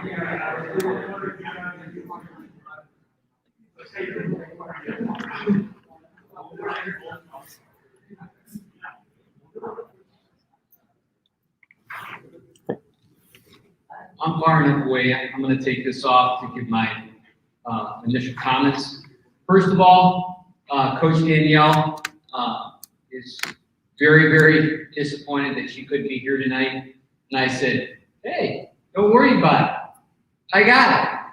I'm far enough away. I'm going to take this off to give my initial comments. First of all, Coach Danielle is very, very disappointed that she couldn't be here tonight. And I said, hey, don't worry about it. I got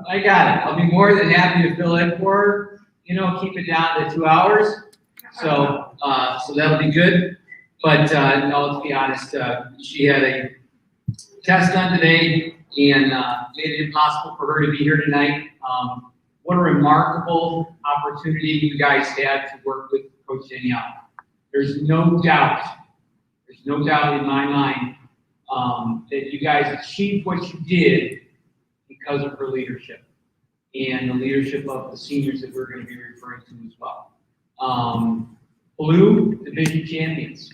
it. I'll be more than happy to fill in for her. You know, keep it down to 2 hours. So that'll be good. But no, let's be honest. She had a test done today and made it impossible for her to be here tonight. What a remarkable opportunity you guys had to work with Coach Danielle. There's no doubt in my mind that you guys achieved what you did because of her leadership and the leadership of the seniors that we're going to be referring to as well. Blue division champions.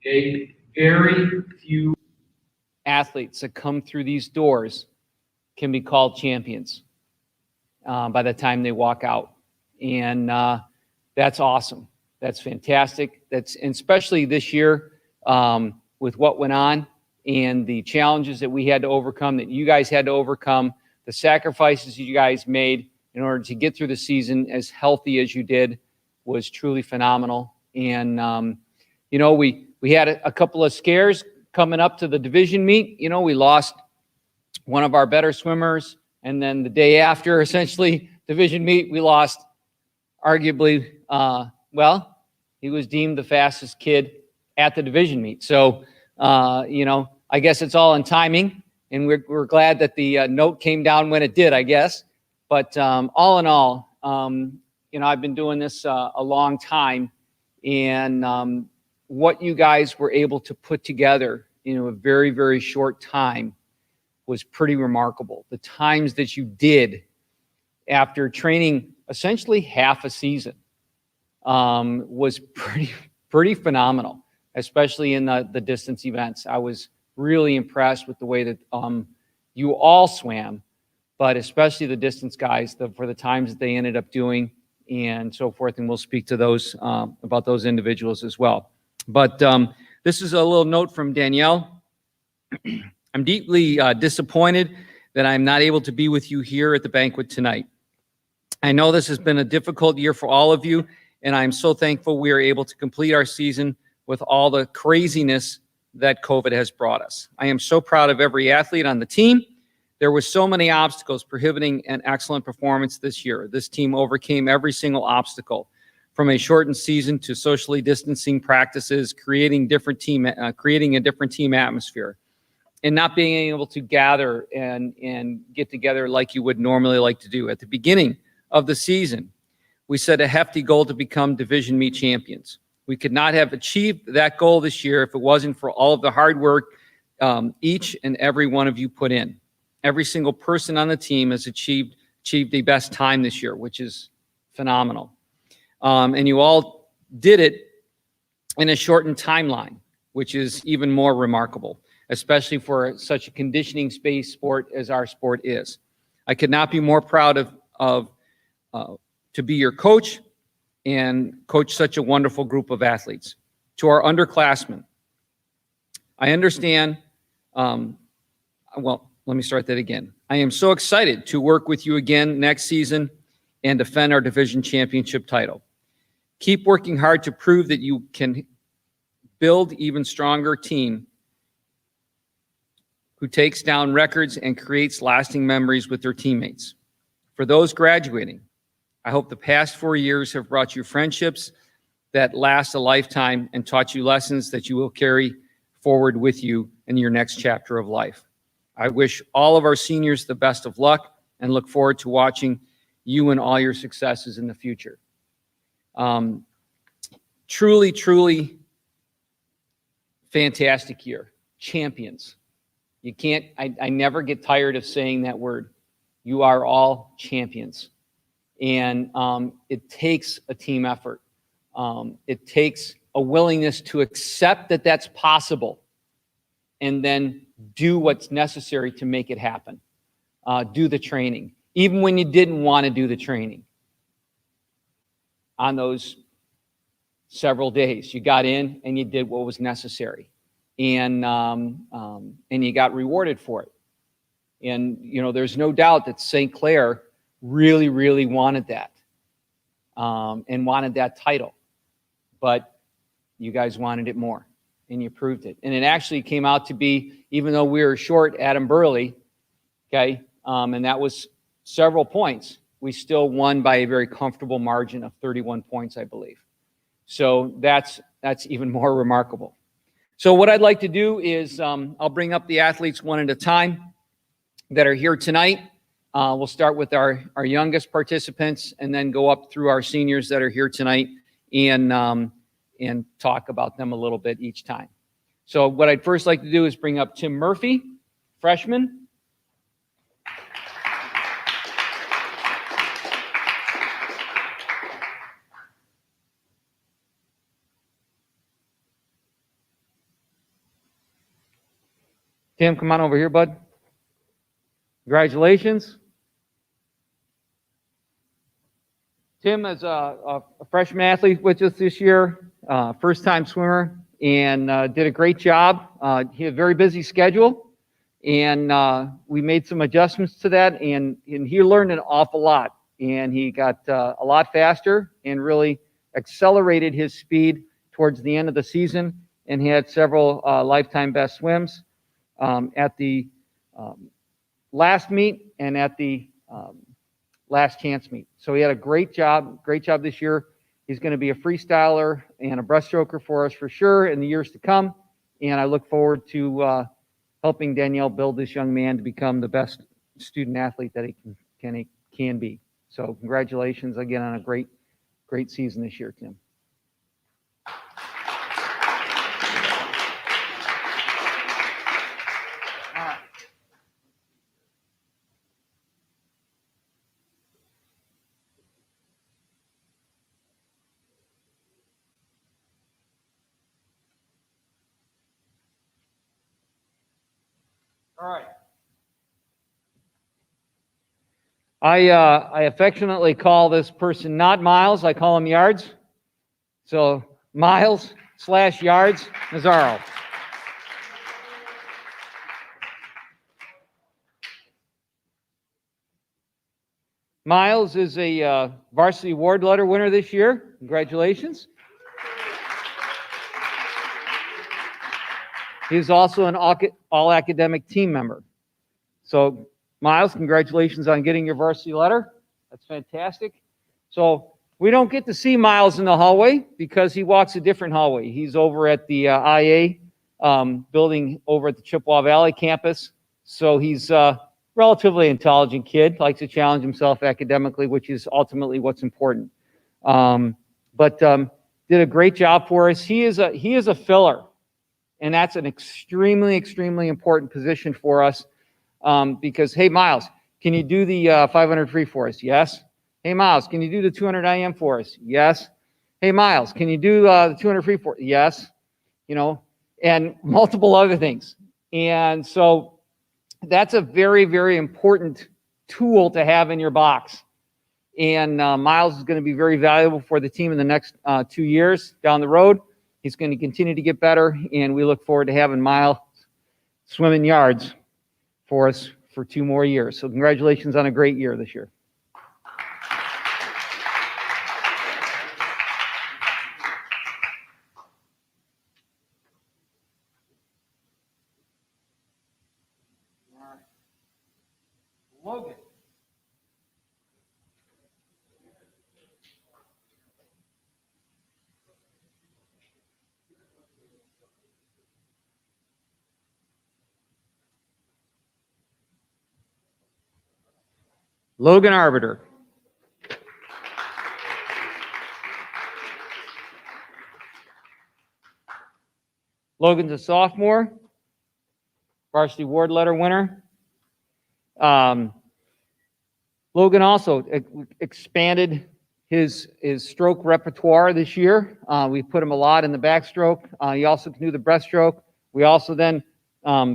Okay, very few athletes that come through these doors can be called champions by the time they walk out. And that's awesome. That's fantastic. And especially this year with what went on and the challenges that we had to overcome, that you guys had to overcome, the sacrifices you guys made in order to get through the season as healthy as you did was truly phenomenal. And, you know, we had a couple of scares coming up to the division meet. You know, we lost one of our better swimmers. And then the day after, essentially, division meet, we lost arguably, he was deemed the fastest kid at the division meet. So, you know, I guess it's all in timing. And we're glad that the note came down when it did, I guess. But all in all, you know, I've been doing this a long time. And what you guys were able to put together in a very, very short time was pretty remarkable. The times that you did after training essentially half a season was pretty phenomenal, especially in the distance events. I was really impressed with the way that you all swam, but especially the distance guys for the times that they ended up doing and so forth. And we'll speak to those about those individuals as well. But this is a little note from Danielle. I'm deeply disappointed that I'm not able to be with you here at the banquet tonight. I know this has been a difficult year for all of you, and I'm so thankful we are able to complete our season with all the craziness that COVID has brought us. I am so proud of every athlete on the team. There were so many obstacles prohibiting an excellent performance this year. This team overcame every single obstacle, from a shortened season to socially distancing practices, creating a different team atmosphere, and not being able to gather and get together like you would normally like to do. At the beginning of the season, we set a hefty goal to become division meet champions. We could not have achieved that goal this year if it wasn't for all of the hard work each and every one of you put in. Every single person on the team has achieved the best time this year, which is phenomenal. And you all did it in a shortened timeline, which is even more remarkable, especially for such a conditioning-based sport as our sport is. I could not be more proud to be your coach and coach such a wonderful group of athletes. To our underclassmen, I understand, let me start that again. I am so excited to work with you again next season and defend our division championship title. Keep working hard to prove that you can build even stronger team who takes down records and creates lasting memories with their teammates. For those graduating, I hope the past 4 years have brought you friendships that last a lifetime and taught you lessons that you will carry forward with you in your next chapter of life. I wish all of our seniors the best of luck and look forward to watching you and all your successes in the future. Truly, truly fantastic year. Champions. You can't, I never get tired of saying that word. You are all champions. And it takes a team effort. It takes a willingness to accept that that's possible and then do what's necessary to make it happen. Do the training, even when you didn't want to do the training. On those several days, you got in and you did what was necessary, and you got rewarded for it. And there's no doubt that St. Clair really, really wanted that, and wanted that title, but you guys wanted it more, and you proved it. And it actually came out to be, even though we were short Adam Burley, okay, and that was several points, we still won by a very comfortable margin of 31 points, I believe. So that's even more remarkable. So what I'd like to do is I'll bring up the athletes one at a time that are here tonight. We'll start with our youngest participants and then go up through our seniors that are here tonight and talk about them a little bit each time. So what I'd first like to do is bring up Tim Murphy, freshman. Tim, come on over here, bud. Congratulations. Tim is a freshman athlete with us this year, first-time swimmer, and did a great job. He had a very busy schedule, and we made some adjustments to that, and he learned an awful lot, and he got a lot faster and really accelerated his speed towards the end of the season, and he had several lifetime best swims at the last meet and at the last chance meet. So he had a great job this year. He's going to be a freestyler and a breaststroker for us for sure in the years to come. And I look forward to helping Danielle build this young man to become the best student athlete that he can be. So congratulations again on a great season this year, Tim. All right. I affectionately call this person not Miles. I call him Yards. So Miles/Yards Mazzaro. Miles is a varsity award letter winner this year. Congratulations. He's also an all-academic team member. So, Miles, congratulations on getting your varsity letter. That's fantastic. So, we don't get to see Miles in the hallway because he walks a different hallway. He's over at the IA building over at the Chippewa Valley campus. So, he's a relatively intelligent kid, likes to challenge himself academically, which is ultimately what's important. But did a great job for us. He is a filler. And that's an extremely, extremely important position for us because, hey, Miles, can you do the 500 free for us? Yes. Hey, Miles, can you do the 200 IM for us? Yes. Hey, Miles, can you do the 200 free for us? Yes. And multiple other things. And so that's a very, very important tool to have in your box. And Miles is going to be very valuable for the team in the next 2 years down the road. He's going to continue to get better, and we look forward to having Miles swimming yards for us for 2 more years. So congratulations on a great year this year. Logan. Logan Arbiter. Logan's a sophomore, varsity award letter winner. Logan also expanded his stroke repertoire this year. We put him a lot in the backstroke. He also can do the breaststroke. We also then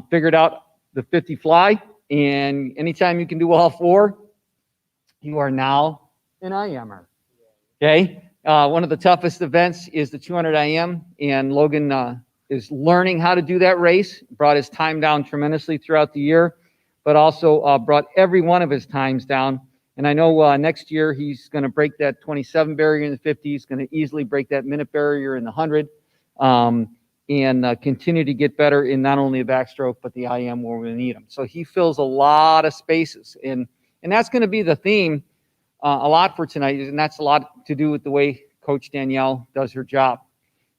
figured out the 50 fly, and anytime you can do all four, you are now an IMer. Okay? One of the toughest events is the 200 IM, and Logan is learning how to do that race. Brought his time down tremendously throughout the year, but also brought every one of his times down. And I know next year he's going to break that 27 barrier in the 50. He's going to easily break that minute barrier in the 100, and continue to get better in not only the backstroke, but the IM where we need him. So he fills a lot of spaces. And that's going to be the theme a lot for tonight, and that's a lot to do with the way Coach Danielle does her job.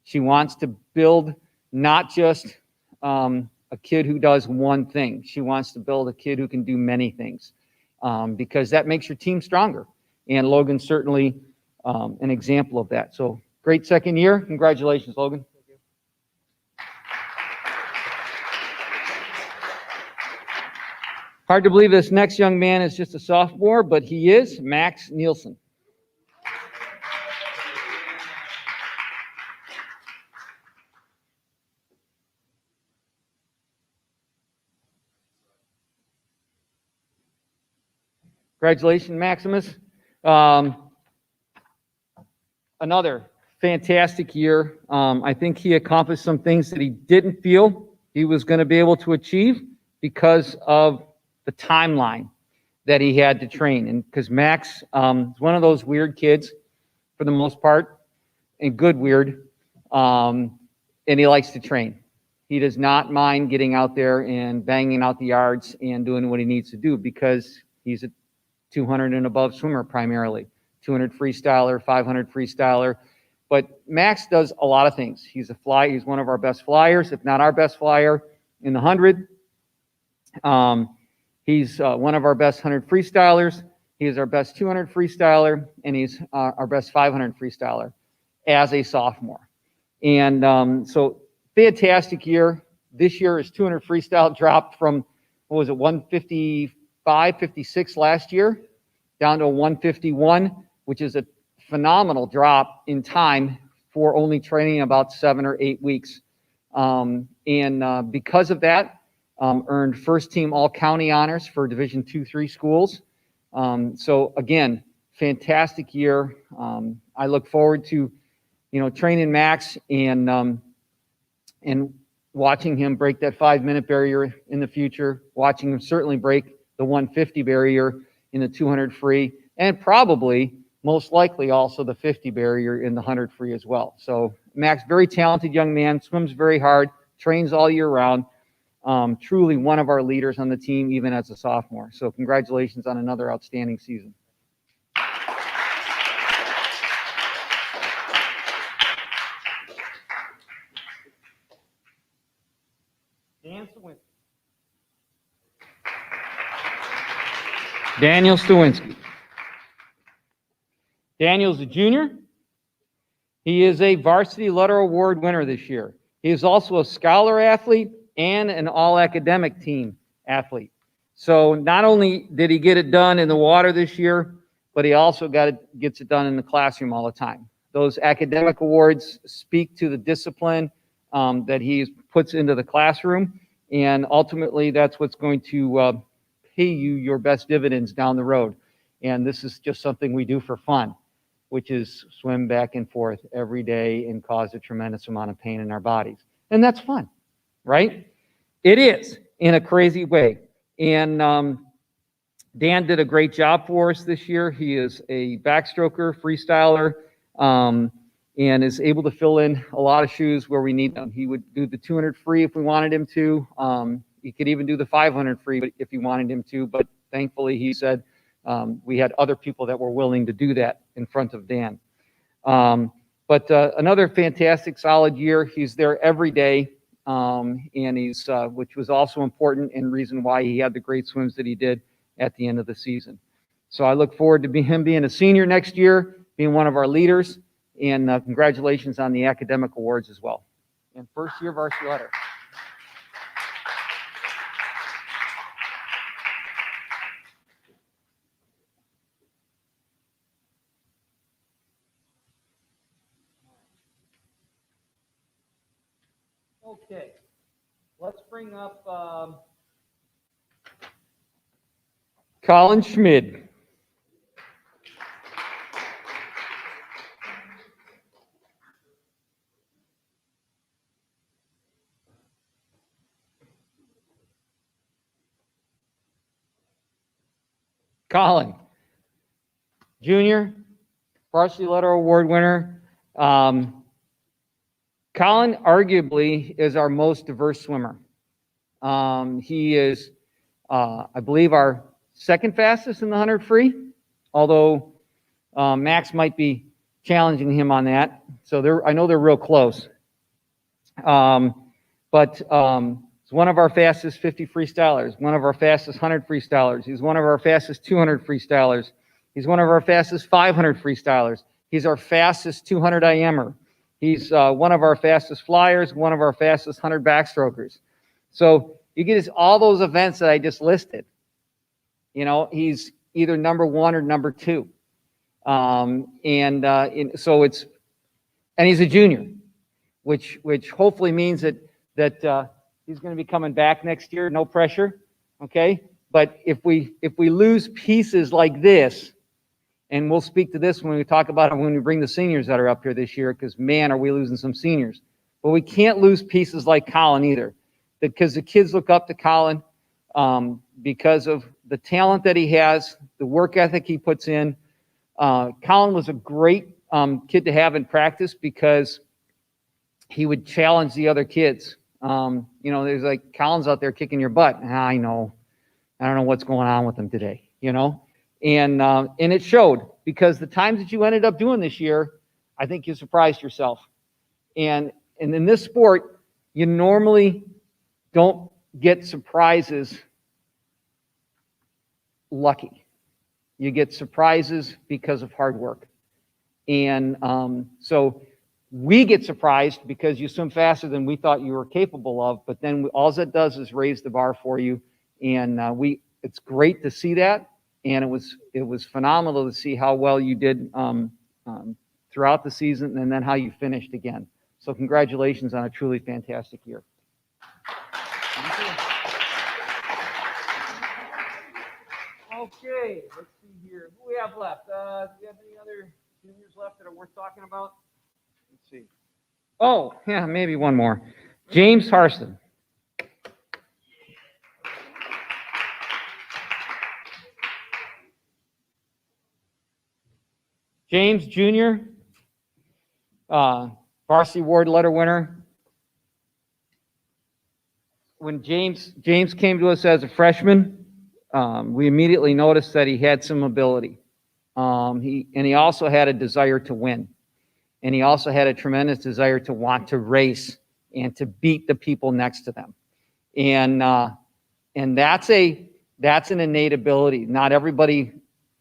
She wants to build not just a kid who does one thing. She wants to build a kid who can do many things, because that makes your team stronger. And Logan's certainly an example of that. So great second year. Congratulations, Logan. Hard to believe this next young man is just a sophomore, but he is Max Nielsen. Congratulations, Maximus. Another fantastic year. I think he accomplished some things that he didn't feel he was going to be able to achieve because of the timeline that he had to train. And because Max is one of those weird kids for the most part, and good weird, and he likes to train. He does not mind getting out there and banging out the yards and doing what he needs to do, because he's a 200 and above swimmer primarily, 200 freestyler, 500 freestyler. But Max does a lot of things. He's one of our best flyers, if not our best flyer in the 100. He's one of our best 100 freestylers. He is our best 200 freestyler, and he's our best 500 freestyler as a sophomore. And so fantastic year. This year his 200 freestyle dropped from, 155, 56 last year, down to 151, which is a phenomenal drop in time for only training about 7 or 8 weeks. Because of that, earned first team all county honors for Division 2-3 schools. So again, fantastic year. I look forward to, training Max and watching him break that 5-minute barrier in the future, watching him certainly break the 150 barrier in the 200 free, and probably most likely also the 50 barrier in the 100 free as well. So Max, very talented young man, swims very hard, trains all year round. Truly one of our leaders on the team, even as a sophomore. So congratulations on another outstanding season. Daniel Stawinski. Daniel's a junior. He is a Varsity Letter Award winner this year. He is also a scholar athlete and an all-academic team athlete. So not only did he get it done in the water this year, but he also gets it done in the classroom all the time. Those academic awards speak to the discipline that he puts into the classroom, and ultimately that's what's going to pay you your best dividends down the road. And this is just something we do for fun, which is swim back and forth every day and cause a tremendous amount of pain in our bodies. And that's fun, right? It is, in a crazy way. And Dan did a great job for us this year. He is a backstroker, freestyler, and is able to fill in a lot of shoes where we need them. He would do the 200 free if we wanted him to. He could even do the 500 free if he wanted him to, but thankfully he said we had other people that were willing to do that in front of Dan. But another fantastic, solid year. He's there every day, and he's which was also important and reason why he had the great swims that he did at the end of the season. So I look forward to him being a senior next year, being one of our leaders, and congratulations on the academic awards as well. And first year varsity letter. Okay, let's bring up Colin Schmidt. Colin, junior, Varsity Letter Award winner. Colin arguably is our most diverse swimmer. He is, I believe, our second fastest in the 100 free, although Max might be challenging him on that. So I know they're real close. But he's one of our fastest 50 freestylers, one of our fastest 100 freestylers. He's one of our fastest 200 freestylers. He's one of our fastest 500 freestylers. He's our fastest 200 IMer. He's one of our fastest flyers, one of our fastest 100 backstrokers. So you get all those events that I just listed. You know, he's either number one or number two. So it's, and he's a junior, which hopefully means that he's going to be coming back next year. No pressure, okay? But if we lose pieces like this, and we'll speak to this when we talk about it when we bring the seniors that are up here this year, because man, are we losing some seniors. But we can't lose pieces like Colin either, because the kids look up to Colin because of the talent that he has, the work ethic he puts in. Colin was a great kid to have in practice because he would challenge the other kids. You know, there's like, Colin's out there kicking your butt. I know. I don't know what's going on with him today, you know? And it showed, because the times that you ended up doing this year, I think you surprised yourself. And in this sport, you normally don't get surprises lucky. You get surprises because of hard work. And so we get surprised because you swim faster than we thought you were capable of, but then all that does is raise the bar for you. And it's great to see that. And it was phenomenal to see how well you did throughout the season, and then how you finished again. So congratulations on a truly fantastic year. Thank you. Okay, let's see here. Who we have left? Do we have any other juniors left that are worth talking about? Let's see. Oh, yeah, maybe one more. James Carson. James Jr., Varsity Award letter winner. When James came to us as a freshman, we immediately noticed that he had some ability. He also had a desire to win. And he also had a tremendous desire to want to race and to beat the people next to them. And that's an innate ability. Not everybody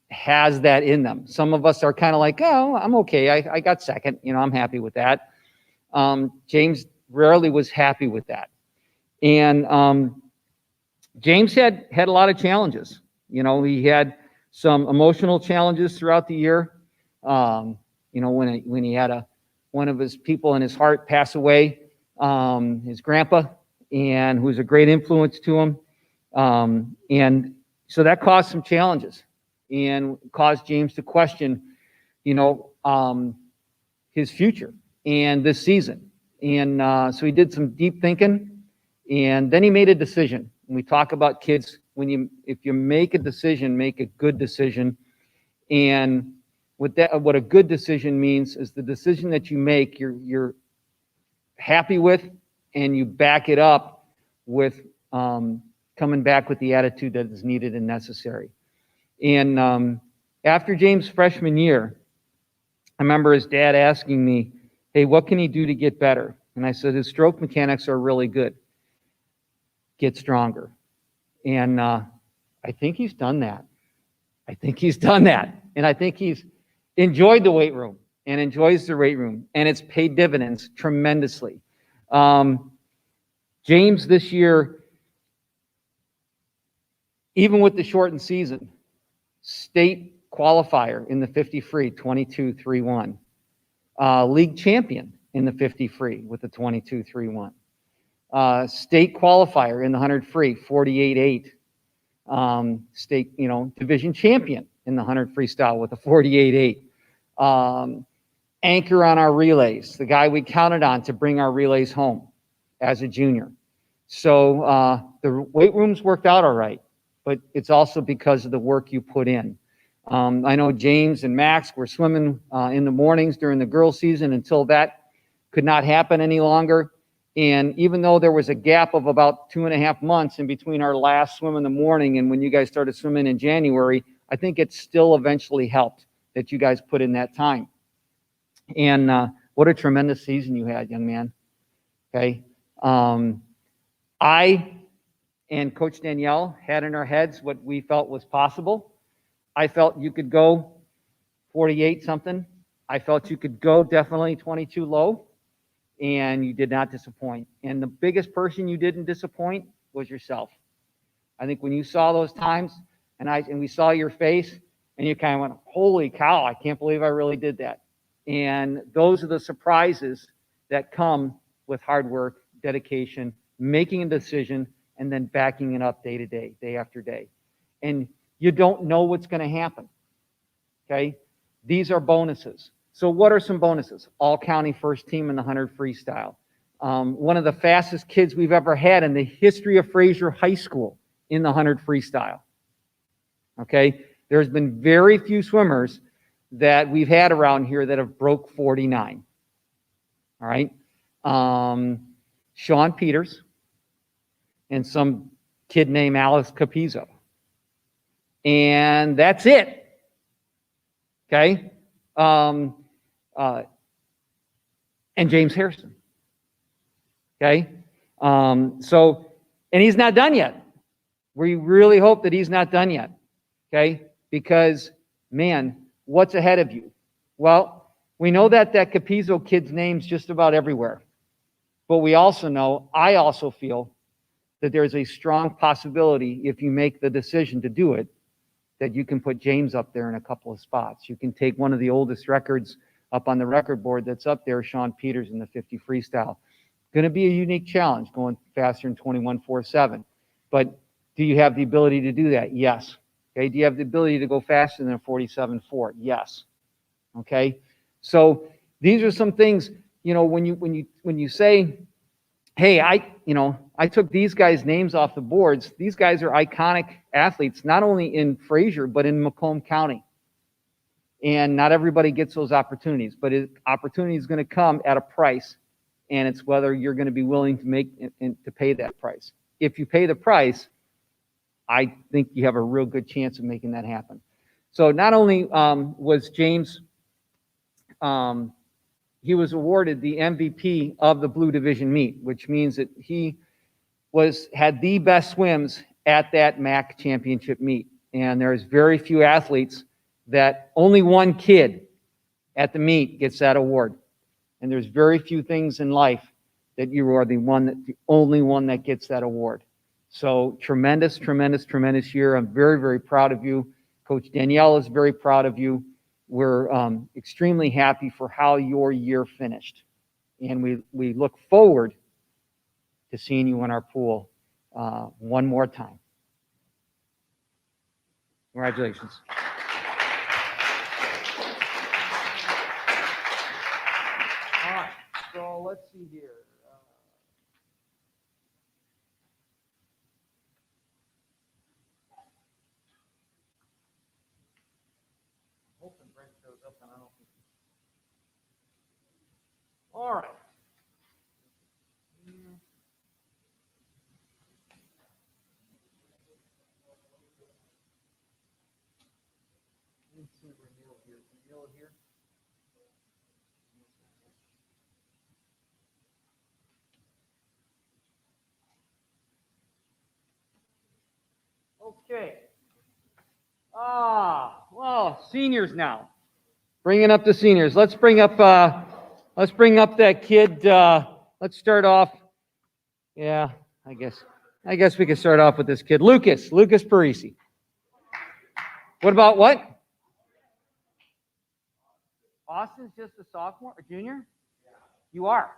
has that in them. Some of us are kind of like, oh, I'm okay. I got second. You know, I'm happy with that. James rarely was happy with that. And James had a lot of challenges. You know, he had some emotional challenges throughout the year. You know, when he had one of his people in his heart pass away, his grandpa, and who was a great influence to him. And so that caused some challenges and caused James to question, you know, his future and this season. And so he did some deep thinking, and then he made a decision. When we talk about kids, if you make a decision, make a good decision. And what a good decision means is the decision that you make, you're happy with, and you back it up with coming back with the attitude that is needed and necessary. And after James' freshman year, I remember his dad asking me, hey, what can he do to get better? And I said, his stroke mechanics are really good. Get stronger. And I think he's done that. I think he's done that. And I think he's enjoyed the weight room and enjoys the weight room. And it's paid dividends tremendously. James this year, even with the shortened season, state qualifier in the 50 free, 22.31. League champion in the 50 free with the 22.31. State qualifier in the 100 free, 48.8. state, division champion in the 100 freestyle with a 48.8. Anchor on our relays, the guy we counted on to bring our relays home as a junior. So the weight rooms worked out all right, but it's also because of the work you put in. I know James and Max were swimming in the mornings during the girls' season until that could not happen any longer. And even though there was a gap of about 2.5 months in between our last swim in the morning and when you guys started swimming in January, I think it still eventually helped that you guys put in that time. And what a tremendous season you had, young man. Okay. I and Coach Danielle had in our heads what we felt was possible. I felt you could go 48 something. I felt you could go definitely 22 low, and you did not disappoint. And the biggest person you didn't disappoint was yourself. I think when you saw those times and we saw your face and you kind of went, holy cow, I can't believe I really did that. And those are the surprises that come with hard work, dedication, making a decision, and then backing it up day to day, day after day. And you don't know what's going to happen. Okay? These are bonuses. So what are some bonuses? All county first team in the 100 freestyle. One of the fastest kids we've ever had in the history of Fraser High School in the 100 freestyle. Okay? There's been very few swimmers that we've had around here that have broke 49. All right. Sean Peters and some kid named Alex Capizzo. And that's it. Okay. And James Harrison. Okay. And he's not done yet. We really hope that he's not done yet. Okay. Because, man, what's ahead of you? Well, we know that Capizzo kid's name's just about everywhere. But we also know, I also feel, that there's a strong possibility, if you make the decision to do it, that you can put James up there in a couple of spots. You can take one of the oldest records up on the record board that's up there, Sean Peters in the 50 freestyle. Going to be a unique challenge, going faster than 21.47. But do you have the ability to do that? Yes. Okay. Do you have the ability to go faster than a 47.4? Yes. Okay. So these are some things, when you say, hey, I took these guys' names off the boards. These guys are iconic athletes, not only in Fraser, but in Macomb County. And not everybody gets those opportunities, but opportunity is going to come at a price, and it's whether you're going to be willing to make and to pay that price. If you pay the price, I think you have a real good chance of making that happen. So not only was James, he was awarded the MVP of the Blue Division meet, which means that he had the best swims at that MAC championship meet. And there's very few athletes that only one kid at the meet gets that award. And there's very few things in life that you are the only one that gets that award. So tremendous, tremendous, tremendous year. I'm very, very proud of you. Coach Danielle is very proud of you. We're extremely happy for how your year finished. And we look forward to seeing you in our pool one more time. Congratulations. All right, so let's see here. All right. Let's see Renewal here. Renewal here. Okay. Well, seniors now. Bringing up the seniors. Let's bring up that kid. Let's start off. Yeah, I guess we can start off with this kid, Lucas Parisi. What about what? Austin's just a sophomore, a junior? You are.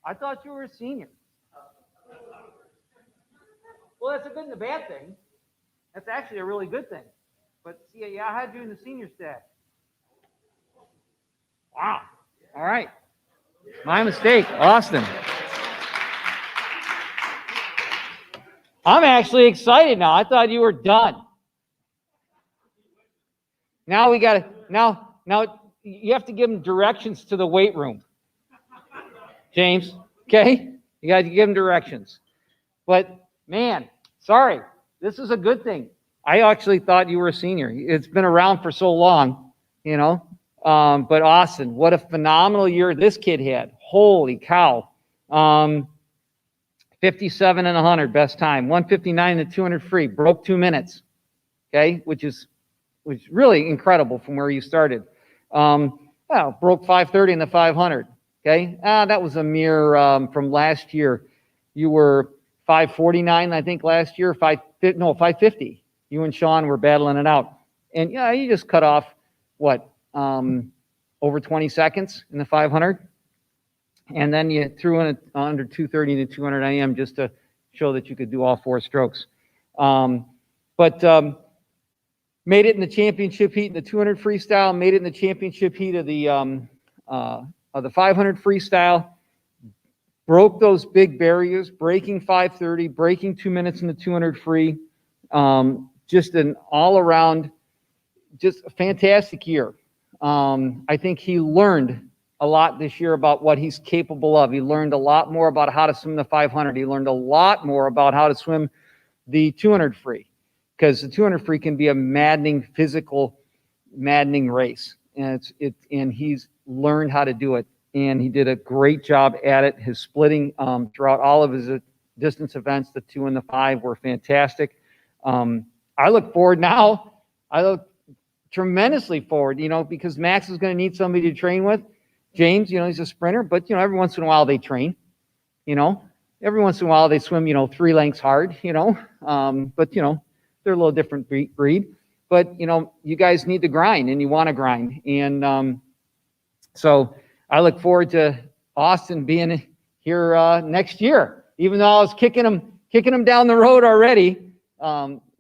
I thought you were a senior. Well, that's a good and a bad thing. That's actually a really good thing. But see, yeah, I had you in the senior stack. Wow. All right. My mistake, Austin. I'm actually excited now. I thought you were done. Now we got to, now you have to give them directions to the weight room. James, okay? You got to give them directions. But man, sorry, this is a good thing. I actually thought you were a senior. It's been around for so long, you know. But Austin, what a phenomenal year this kid had. Holy cow. 57 and 100, best time. 159 and 200 free, broke 2 minutes, okay, which is really incredible from where you started. Well, broke 530 in the 500, okay. That was a mere from last year. You were 549, I think, last year. 550. You and Sean were battling it out, and yeah, you just cut off what over 20 seconds in the 500. And then you threw in under 230 to 200 IM just to show that you could do all 4 strokes. But made it in the championship heat in the 200 freestyle, made it in the championship heat of the 500 freestyle, broke those big barriers, breaking 530, breaking 2 minutes in the 200 free. Just an all-around, just a fantastic year. I think he learned a lot this year about what he's capable of. He learned a lot more about how to swim the 500. He learned a lot more about how to swim the 200 free, because the 200 free can be a maddening race, and he's learned how to do it, and he did a great job at it. His splitting throughout all of his distance events, the 2 and the 5, were fantastic. I look forward now. I look tremendously forward, you know, because Max is going to need somebody to train with. James, you know, he's a sprinter, but, you know, every once in a while they train, you know, every once in a while they swim, you know, 3 lengths hard, you know, but, you know, they're a little different breed, but, you know, you guys need to grind and you want to grind. And so I look forward to Austin being here next year, even though I was kicking him down the road already.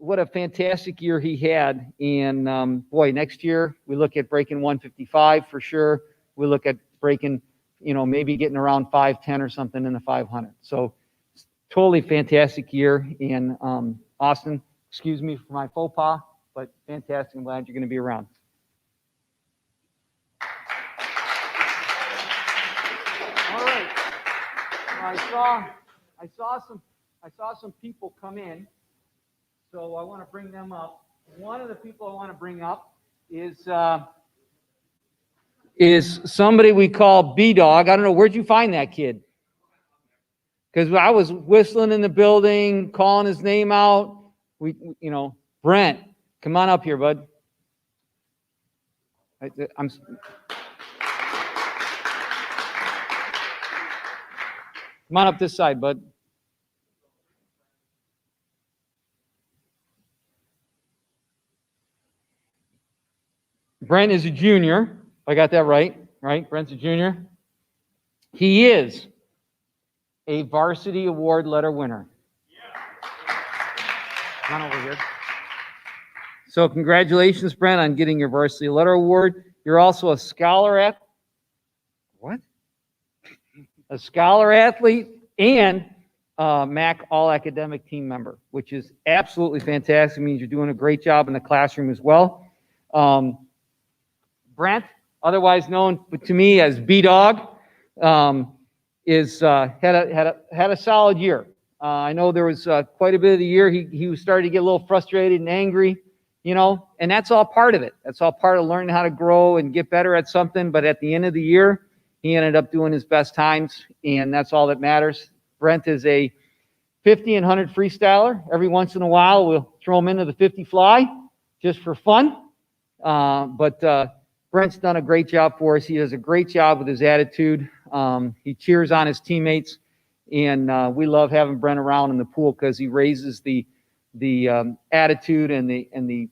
What a fantastic year he had. And boy, next year we look at breaking 155 for sure. We look at breaking, you know, maybe getting around 510 or something in the 500. So totally fantastic year. And Austin, excuse me for my faux pas, but fantastic. I'm glad you're going to be around. All right. I saw some people come in, so I want to bring them up. One of the people I want to bring up is somebody we call B-Dog. I don't know, where'd you find that kid? Because I was whistling in the building, calling his name out. You know, Brent, come on up here, bud. Come on up this side, bud. Brent is a junior. I got that right? Brent's a junior. He is a Varsity Award letter winner. Come on over here. So congratulations, Brent, on getting your Varsity Letter Award. You're also a scholar at what? A scholar athlete and MAC All-Academic Team member, which is absolutely fantastic. It means you're doing a great job in the classroom as well. Brent, otherwise known to me as B-Dog, had a solid year. I know there was quite a bit of the year he was starting to get a little frustrated and angry, you know, and that's all part of it. That's all part of learning how to grow and get better at something. But at the end of the year, he ended up doing his best times, and that's all that matters. Brent is a 50 and 100 freestyler. Every once in a while, we'll throw him into the 50 fly just for fun. But Brent's done a great job for us. He does a great job with his attitude. He cheers on his teammates, and we love having Brent around in the pool because he raises the attitude and the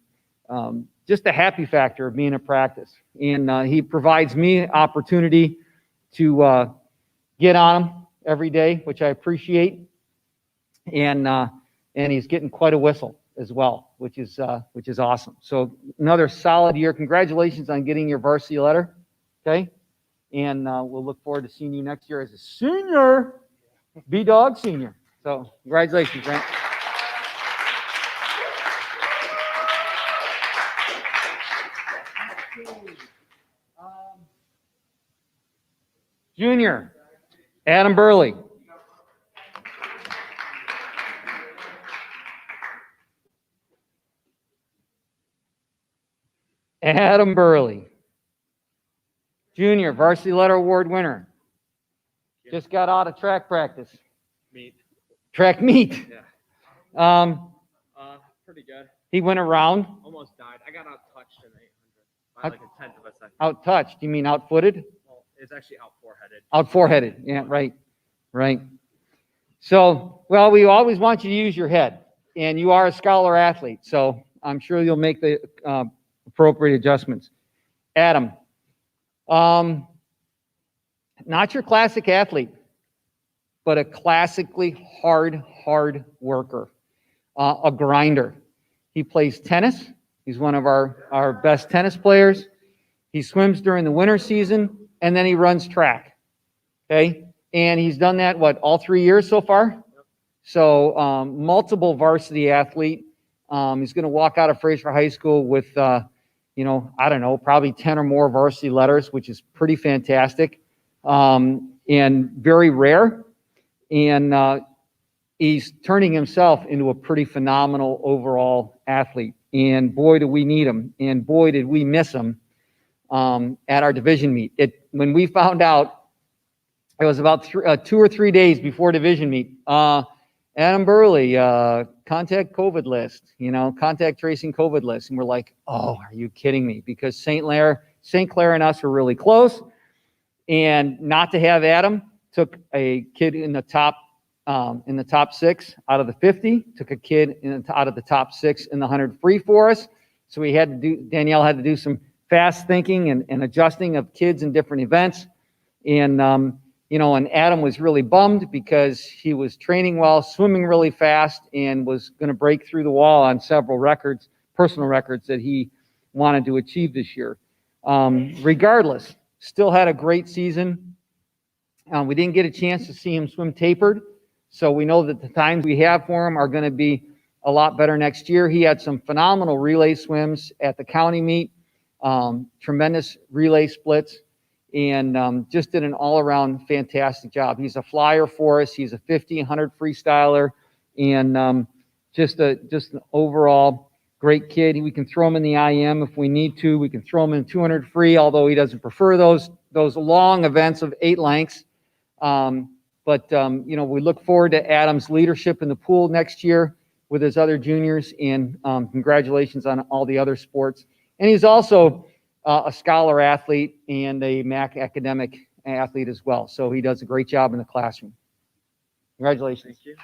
just the happy factor of being at practice. And he provides me opportunity to get on him every day, which I appreciate. And he's getting quite a whistle. as well, which is awesome. So another solid year. Congratulations on getting your varsity letter. Okay. And we'll look forward to seeing you next year as a senior, B-Dog senior. So congratulations, Grant. Junior, Adam Burley. Adam Burley. Junior, Varsity Letter Award winner. Just got out of track practice. Track meet. Yeah. Pretty good. He went around. Almost died. I got out-touched in 800 by like a tenth of a second. Out-touched? You mean out-footed? Well, it's actually out-foreheaded. Out-foreheaded. Yeah, right. So, well, we always want you to use your head, and you are a scholar athlete, so I'm sure you'll make the appropriate adjustments. Adam, not your classic athlete, but a classically hard worker, a grinder. He plays tennis. He's one of our best tennis players. He swims during the winter season, and then he runs track. Okay? And he's done that, all 3 years so far? Yep. So multiple varsity athlete. He's going to walk out of Fraser High School with, I don't know, probably 10 or more varsity letters, which is pretty fantastic and very rare. And he's turning himself into a pretty phenomenal overall athlete. And boy, do we need him. And boy, did we miss him at our division meet. When we found out, it was about 2 or 3 days before division meet. Adam Burley, contact COVID list, contact tracing COVID list. And we're like, oh, are you kidding me? Because St. Clair and us are really close. And not to have Adam, took a kid in the top 6 out of the 50, took a kid out of the top 6 in the 100 free for us. So Danielle had to do some fast thinking and adjusting of kids in different events. And, and Adam was really bummed because he was training well, swimming really fast, and was going to break through the wall on several records, personal records that he wanted to achieve this year. Regardless, still had a great season. We didn't get a chance to see him swim tapered, so we know that the times we have for him are going to be a lot better next year. He had some phenomenal relay swims at the county meet, tremendous relay splits, and just did an all-around fantastic job. He's a flyer for us. He's a 50, 100 freestyler, and just an overall great kid. We can throw him in the IM if we need to. We can throw him in 200 free, although he doesn't prefer those long events of 8 lengths. But we look forward to Adam's leadership in the pool next year with his other juniors, and congratulations on all the other sports. And he's also a scholar athlete and a MAC academic athlete as well. So he does a great job in the classroom. Congratulations. Thank you.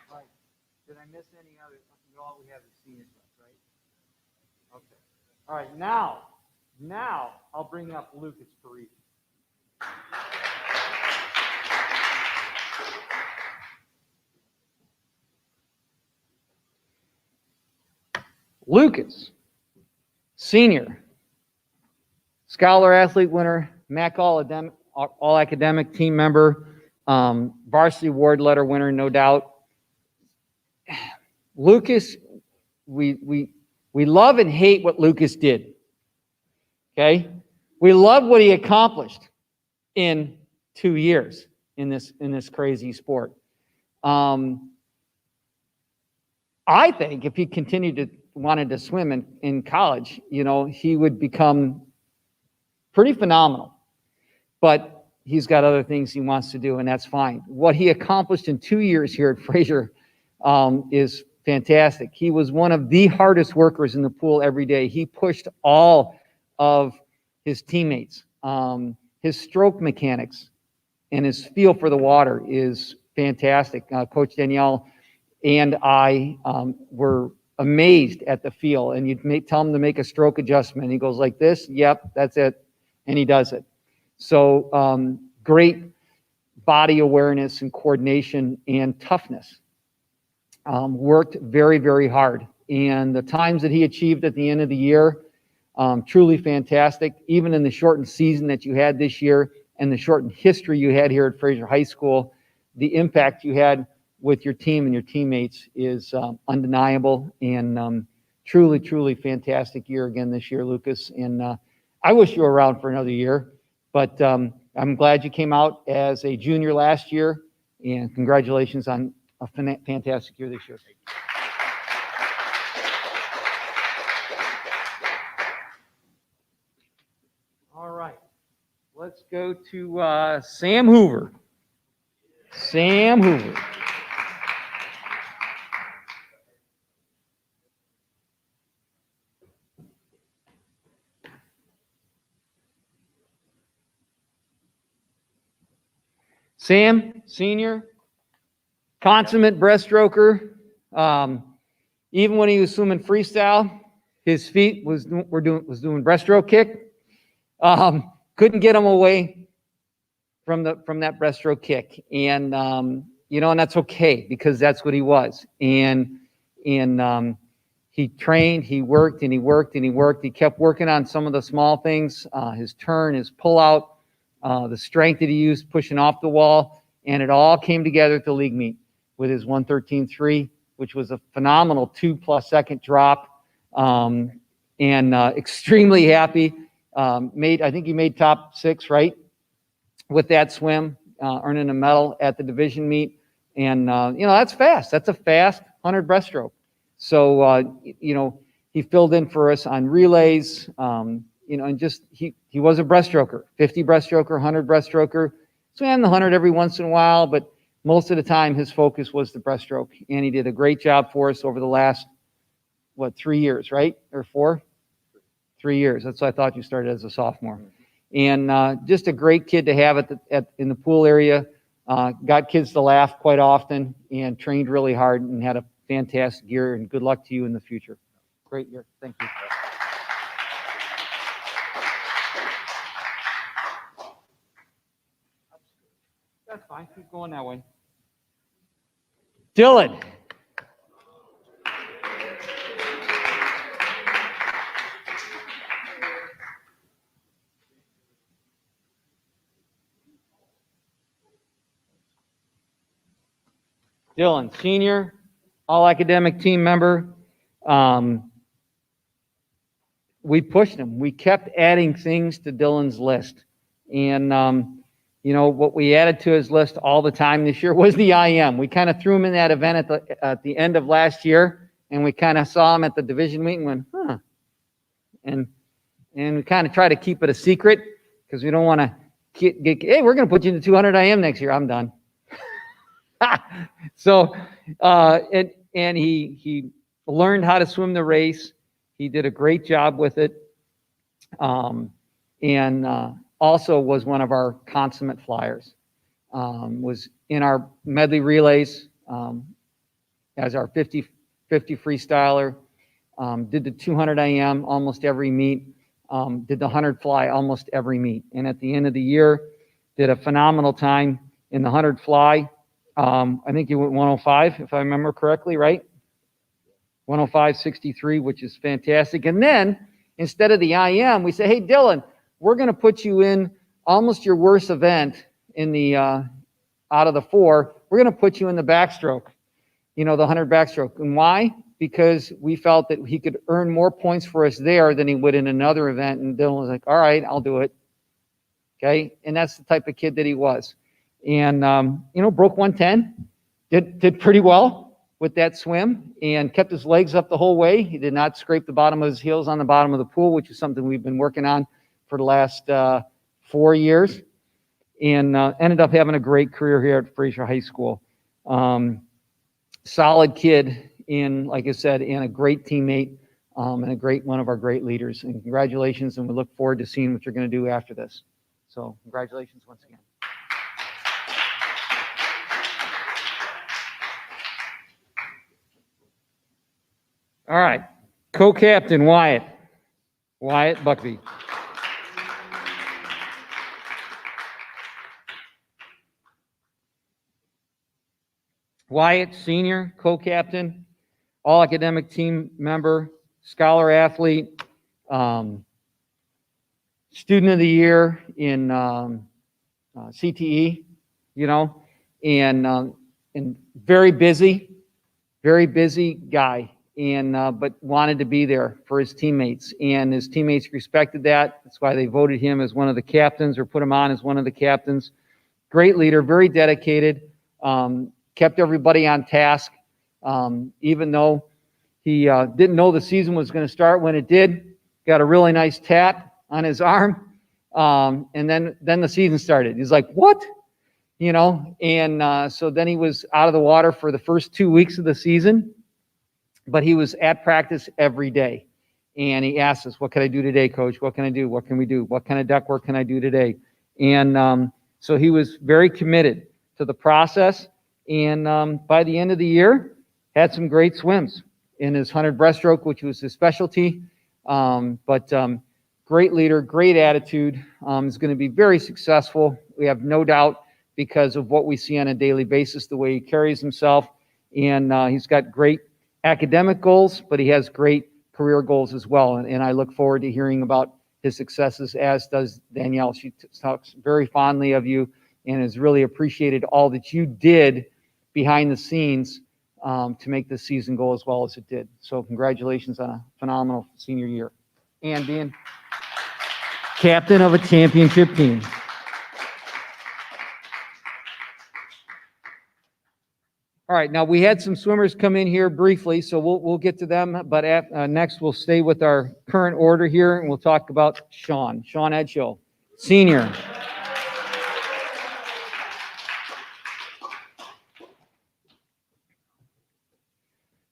Right. Did I miss any other? All we have is senior stuff, right? Okay. All right. Now I'll bring up Lucas Parisi. Lucas, senior, scholar athlete winner, MAC all academic team member, varsity award letter winner, no doubt. Lucas, we love and hate what Lucas did. Okay, we love what he accomplished in 2 years in this crazy sport. I think if he wanted to swim in college, he would become pretty phenomenal. But he's got other things he wants to do, and that's fine. What he accomplished in 2 years here at Fraser is fantastic. He was one of the hardest workers in the pool every day. He pushed all of his teammates. His stroke mechanics and his feel for the water is fantastic. Coach Danielle and I were amazed at the feel, and you'd tell him to make a stroke adjustment. He goes like this, yep, that's it, and he does it. So great body awareness and coordination and toughness. Worked very, very hard. And the times that he achieved at the end of the year, truly fantastic. Even in the shortened season that you had this year and the shortened history you had here at Fraser High School, the impact you had with your team and your teammates is undeniable, and truly, truly fantastic year again this year, Lucas. And I wish you were around for another year, but I'm glad you came out as a junior last year, and congratulations on a fantastic year this year. All right, let's go to Sam Hoover. Sam Hoover. Sam, senior, consummate breaststroker. Even when he was swimming freestyle, his feet was doing breaststroke kick. Couldn't get him away from that breaststroke kick, and and that's okay, because that's what he was. And he trained, he worked, and he worked, and he worked. He kept working on some of the small things, his turn, his pull out, the strength that he used pushing off the wall, and it all came together at the league meet with his 113.3, which was a phenomenal 2+ second drop, and extremely happy. I think he made top 6, right, with that swim, earning a medal at the division meet. And that's fast. That's a fast 100 breaststroke. So he filled in for us on relays. And just he was a breaststroker, 50 breaststroker, 100 breaststroker. Swam the 100 every once in a while, but most of the time his focus was the breaststroke. And he did a great job for us over the last, 3 years, right? Or 4? 3 years. That's what I thought you started as a sophomore. And just a great kid to have in the pool area. Got kids to laugh quite often, and trained really hard, and had a fantastic year. And good luck to you in the future. Great year. Thank you. That's fine. Keep going that way. Dylan. Dylan, senior, all academic team member. We pushed him. We kept adding things to Dylan's list. And, what we added to his list all the time this year was the IM. We kind of threw him in that event at the end of last year, and we kind of saw him at the division meeting and went, And we kind of try to keep it a secret, because we don't want to hey, we're going to put you in the 200 IM next year. I'm done. So, and he learned how to swim the race. He did a great job with it. And also was one of our consummate flyers. Was in our medley relays as our 50 freestyler. Did the 200 IM almost every meet. Did the 100 fly almost every meet. And at the end of the year, did a phenomenal time in the 100 fly. I think he went 105, if I remember correctly, right? 105.63, which is fantastic. And then, instead of the IM, we say, hey, Dylan, we're going to put you in almost your worst event in the out of the 4. We're going to put you in the backstroke, the 100 backstroke. And why? Because we felt that he could earn more points for us there than he would in another event. And Dylan was like, all right, I'll do it. Okay. And that's the type of kid that he was. And, broke 110, did pretty well with that swim, and kept his legs up the whole way. He did not scrape the bottom of his heels on the bottom of the pool, which is something we've been working on for the last 4 years, and ended up having a great career here at Fraser High School. Solid kid, like I said, and a great teammate, and one of our great leaders. And congratulations, and we look forward to seeing what you're going to do after this. So congratulations once again. All right, co-captain Wyatt Buckby. Wyatt, senior, co-captain, all academic team member, scholar athlete, student of the year in CTE, and very busy guy, and but wanted to be there for his teammates, and his teammates respected that. That's why they voted him as one of the captains, or put him on as one of the captains. Great leader, very dedicated, kept everybody on task, even though he didn't know the season was going to start when it did. Got a really nice tap on his arm, and then the season started. He's like, what? And so then he was out of the water for the first 2 weeks of the season, but he was at practice every day. And he asked us, what can I do today, coach? What can I do? What can we do? What kind of duck work can I do today? And so he was very committed to the process. And by the end of the year, had some great swims in his 100 breaststroke, which was his specialty. But great leader, great attitude, is going to be very successful. We have no doubt, because of what we see on a daily basis, the way he carries himself. And he's got great academic goals, but he has great career goals as well. And I look forward to hearing about his successes, as does Danielle. She talks very fondly of you and has really appreciated all that you did behind the scenes to make this season go as well as it did. So congratulations on a phenomenal senior year and being captain of a championship team. All right, now we had some swimmers come in here briefly, so we'll get to them, but next we'll stay with our current order here, and we'll talk about Sean Edshow, senior.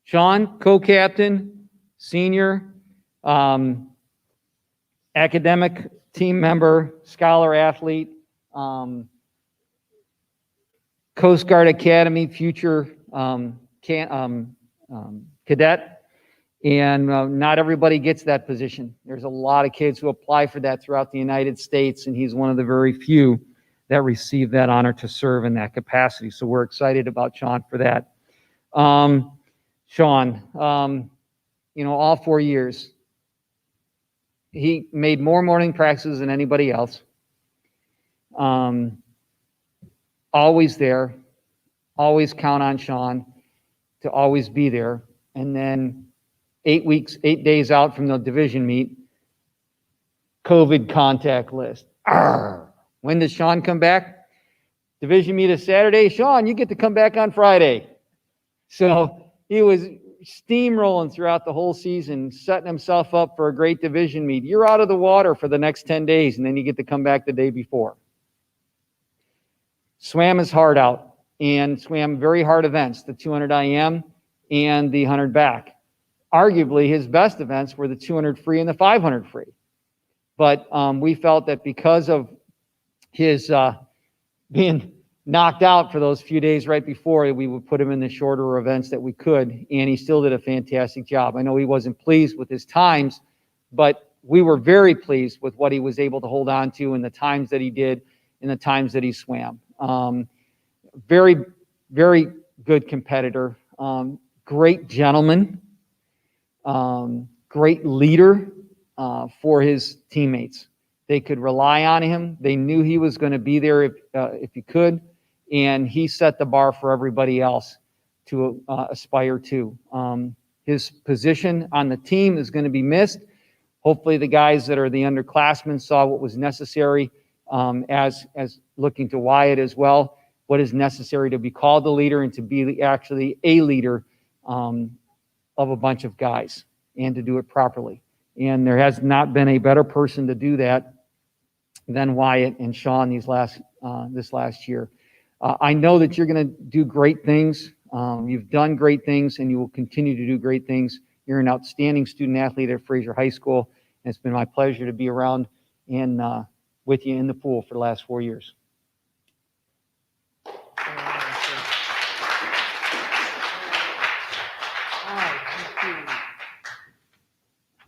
Sean, co-captain, senior, academic team member, scholar athlete, Coast Guard Academy future cadet, and not everybody gets that position. There's a lot of kids who apply for that throughout the United States, and he's one of the very few that receive that honor to serve in that capacity. So we're excited about Sean for that. Sean, all 4 years, he made more morning practices than anybody else. Always there, always count on Sean to always be there. And then 8 days out from the division meet, COVID contact list. Arr! When does Sean come back? Division meet is Saturday. Sean, you get to come back on Friday. So he was steamrolling throughout the whole season, setting himself up for a great division meet. You're out of the water for the next 10 days, and then you get to come back the day before. Swam his heart out and swam very hard events, the 200 IM and the 100 back. Arguably, his best events were the 200 free and the 500 free. But we felt that because of his being knocked out for those few days right before, we would put him in the shorter events that we could, and he still did a fantastic job. I know he wasn't pleased with his times, but we were very pleased with what he was able to hold on to and the times that he did and the times that he swam. Very, very good competitor, great gentleman, great leader for his teammates. They could rely on him. They knew he was going to be there if he could, and he set the bar for everybody else to aspire to. His position on the team is going to be missed. Hopefully the guys that are the underclassmen saw what was necessary, as looking to Wyatt as well, what is necessary to be called the leader and to be actually a leader of a bunch of guys and to do it properly. And there has not been a better person to do that than Wyatt and Sean this last year. I know that you're going to do great things. You've done great things, and you will continue to do great things. You're an outstanding student athlete at Fraser High School, and it's been my pleasure to be around and with you in the pool for the last 4 years.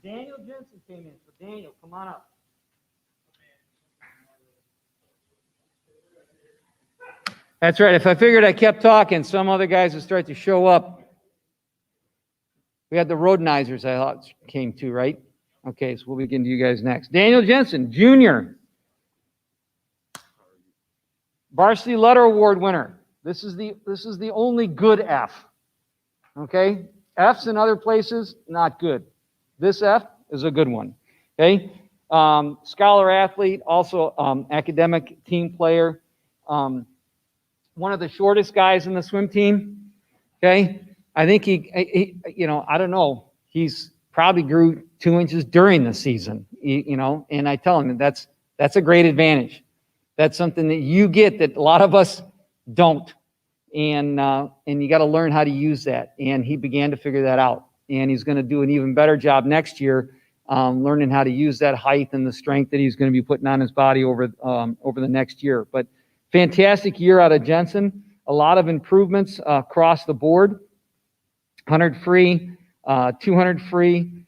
Daniel Jensen came in. So Daniel, come on up. That's right. If I figured I kept talking, some other guys would start to show up. We had the Rhodenizers I thought came to, right? Okay, so we'll begin to you guys next. Daniel Jensen, Jr. Varsity Letter Award winner. This is the only good F. Okay? F's in other places, not good. This F is a good one. Okay? Scholar athlete, also academic team player. One of the shortest guys in the swim team. Okay? I think he I don't know. He's probably grew 2 inches during the season, and I tell him that's a great advantage. That's something that you get that a lot of us don't. And you got to learn how to use that. And he began to figure that out. And he's going to do an even better job next year, learning how to use that height and the strength that he's going to be putting on his body over the next year. But fantastic year out of Jensen. A lot of improvements across the board. 100 free, 200 free.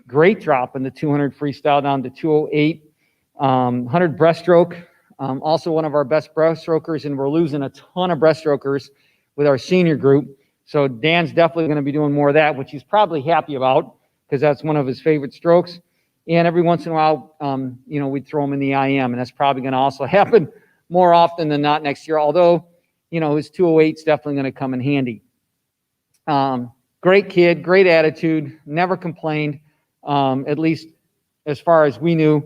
Great drop in the 200 freestyle down to 208. 100 breaststroke. Also one of our best breaststrokers, and we're losing a ton of breaststrokers with our senior group. So Dan's definitely going to be doing more of that, which he's probably happy about because that's one of his favorite strokes. And every once in a while, we'd throw him in the IM, and that's probably going to also happen more often than not next year. Although, his 208 is definitely going to come in handy. Great kid, great attitude, never complained, at least as far as we knew.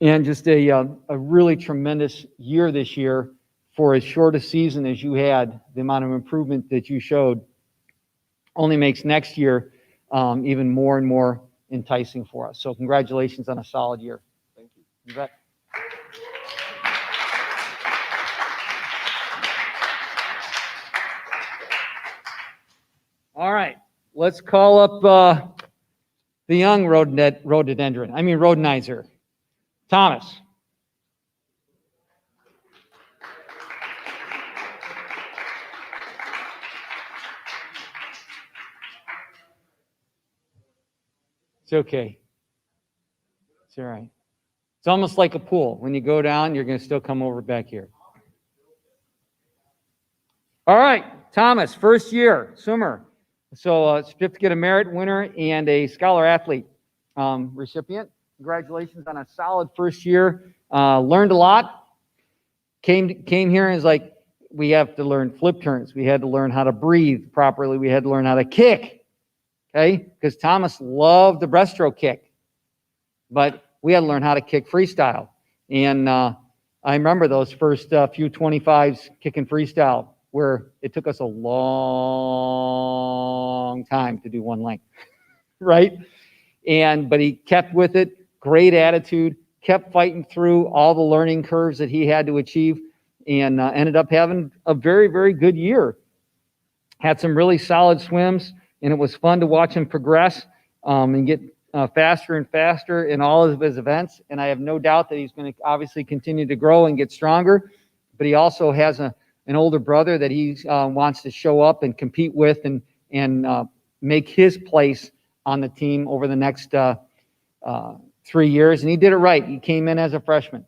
And just a really tremendous year this year for as short a season as you had. The amount of improvement that you showed only makes next year even more and more enticing for us. So congratulations on a solid year. Thank you. You bet. All right, let's call up the young Rhodenizer. Thomas. It's okay. It's all right. It's almost like a pool. When you go down, you're going to still come over back here. All right, Thomas, first year, swimmer. So certificate of merit winner and a scholar athlete recipient. Congratulations on a solid first year. Learned a lot. Came here and is like, we have to learn flip turns. We had to learn how to breathe properly. We had to learn how to kick. Okay? Because Thomas loved the breaststroke kick. But we had to learn how to kick freestyle. And I remember those first few 25s kicking freestyle where it took us a long time to do one length. Right? But he kept with it. Great attitude, kept fighting through all the learning curves that he had to achieve, and ended up having a very, very good year. Had some really solid swims, and it was fun to watch him progress and get faster and faster in all of his events. And I have no doubt that he's going to obviously continue to grow and get stronger. But he also has an older brother that he wants to show up and compete with and make his place on the team over the next 3 years, and he did it right. He came in as a freshman,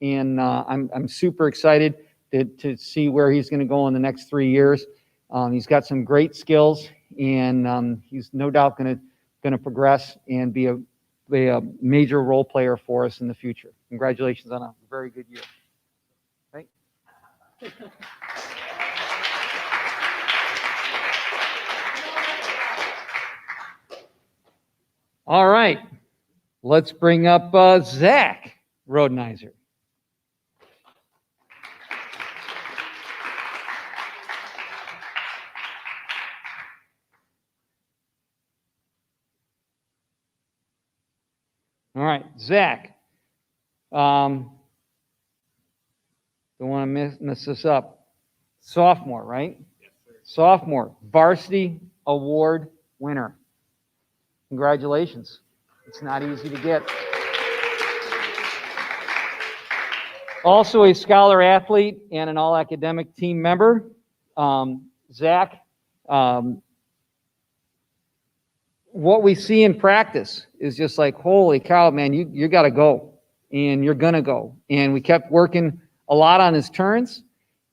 and I'm super excited to see where he's going to go in the next 3 years. He's got some great skills, and he's no doubt going to progress and be a major role player for us in the future. Congratulations on a very good year. Right? All right. Let's bring up Zach Rhodenizer. All right, Zach. Don't want to mess this up. Sophomore, right? Yes, sir. Sophomore, Varsity Award winner. Congratulations. It's not easy to get. Also a scholar athlete and an all-academic team member. Zach, what we see in practice is just like, holy cow, man, you got to go, and you're going to go. And we kept working a lot on his turns,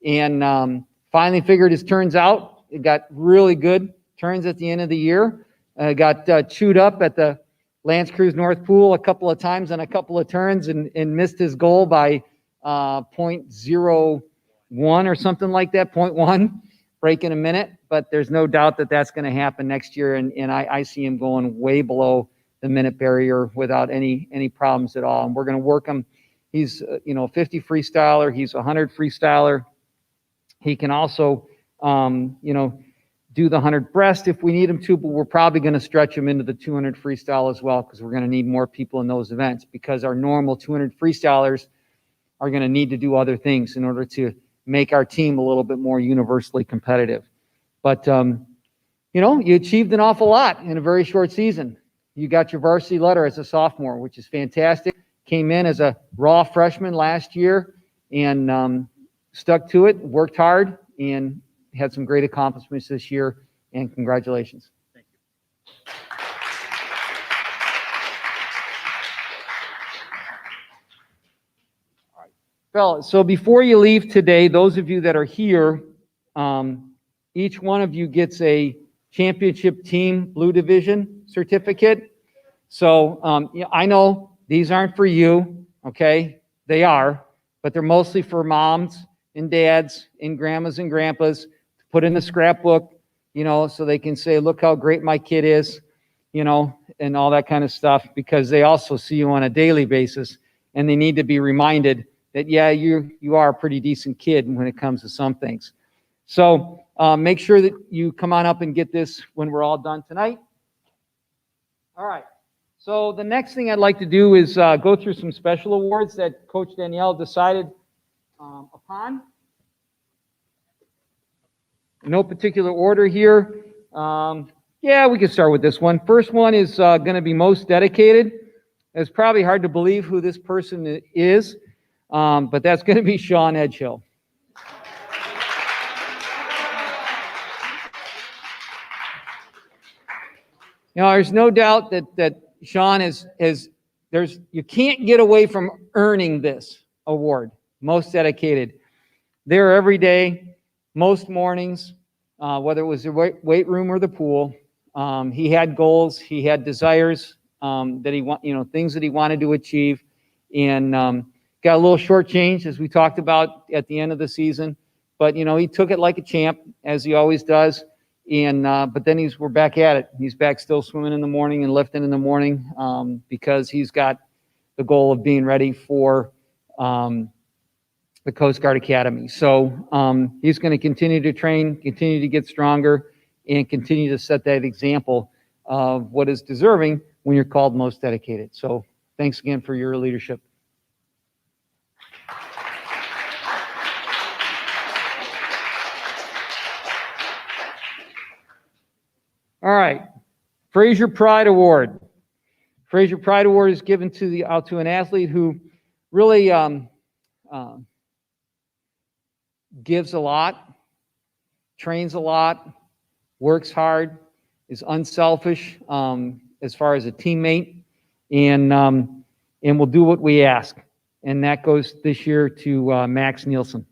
and finally figured his turns out. It got really good turns at the end of the year. Got chewed up at the Lance Cruise North Pool a couple of times on a couple of turns and missed his goal by 0.01 or something like that, 0.1 break in a minute. But there's no doubt that that's going to happen next year, and I see him going way below the minute barrier without any problems at all. And we're going to work him. He's 50 freestyler. He's 100 freestyler. He can also do the 100 breast if we need him to, but we're probably going to stretch him into the 200 freestyle as well, because we're going to need more people in those events, because our normal 200 freestylers are going to need to do other things in order to make our team a little bit more universally competitive. But you achieved an awful lot in a very short season. You got your varsity letter as a sophomore, which is fantastic. Came in as a raw freshman last year and stuck to it, worked hard, and had some great accomplishments this year, and congratulations. Thank you. All right, fellas, so before you leave today, those of you that are here, each one of you gets a championship team blue division certificate. So I know these aren't for you, okay? They are, but they're mostly for moms and dads and grandmas and grandpas, put in the scrapbook, so they can say, look how great my kid is, and all that kind of stuff, because they also see you on a daily basis, and they need to be reminded that, yeah, you are a pretty decent kid when it comes to some things. So make sure that you come on up and get this when we're all done tonight. All right. So the next thing I'd like to do is go through some special awards that Coach Danielle decided upon. No particular order here. Yeah, we can start with this one. First one is going to be most dedicated. It's probably hard to believe who this person is, but that's going to be Sean Edgehill. There's no doubt that Sean you can't get away from earning this award, most dedicated. There every day, most mornings, whether it was the weight room or the pool. He had goals, he had desires that things that he wanted to achieve, and got a little shortchanged, as we talked about at the end of the season. But he took it like a champ, as he always does. And but then we're back at it. He's back still swimming in the morning and lifting in the morning because he's got the goal of being ready for the Coast Guard Academy. So he's going to continue to train, continue to get stronger, and continue to set that example of what is deserving when you're called most dedicated. So thanks again for your leadership. All right, Fraser Pride Award. Fraser Pride Award is given to an athlete who really gives a lot, trains a lot, works hard, is unselfish as far as a teammate, and will do what we ask. And that goes this year to Max Nielsen.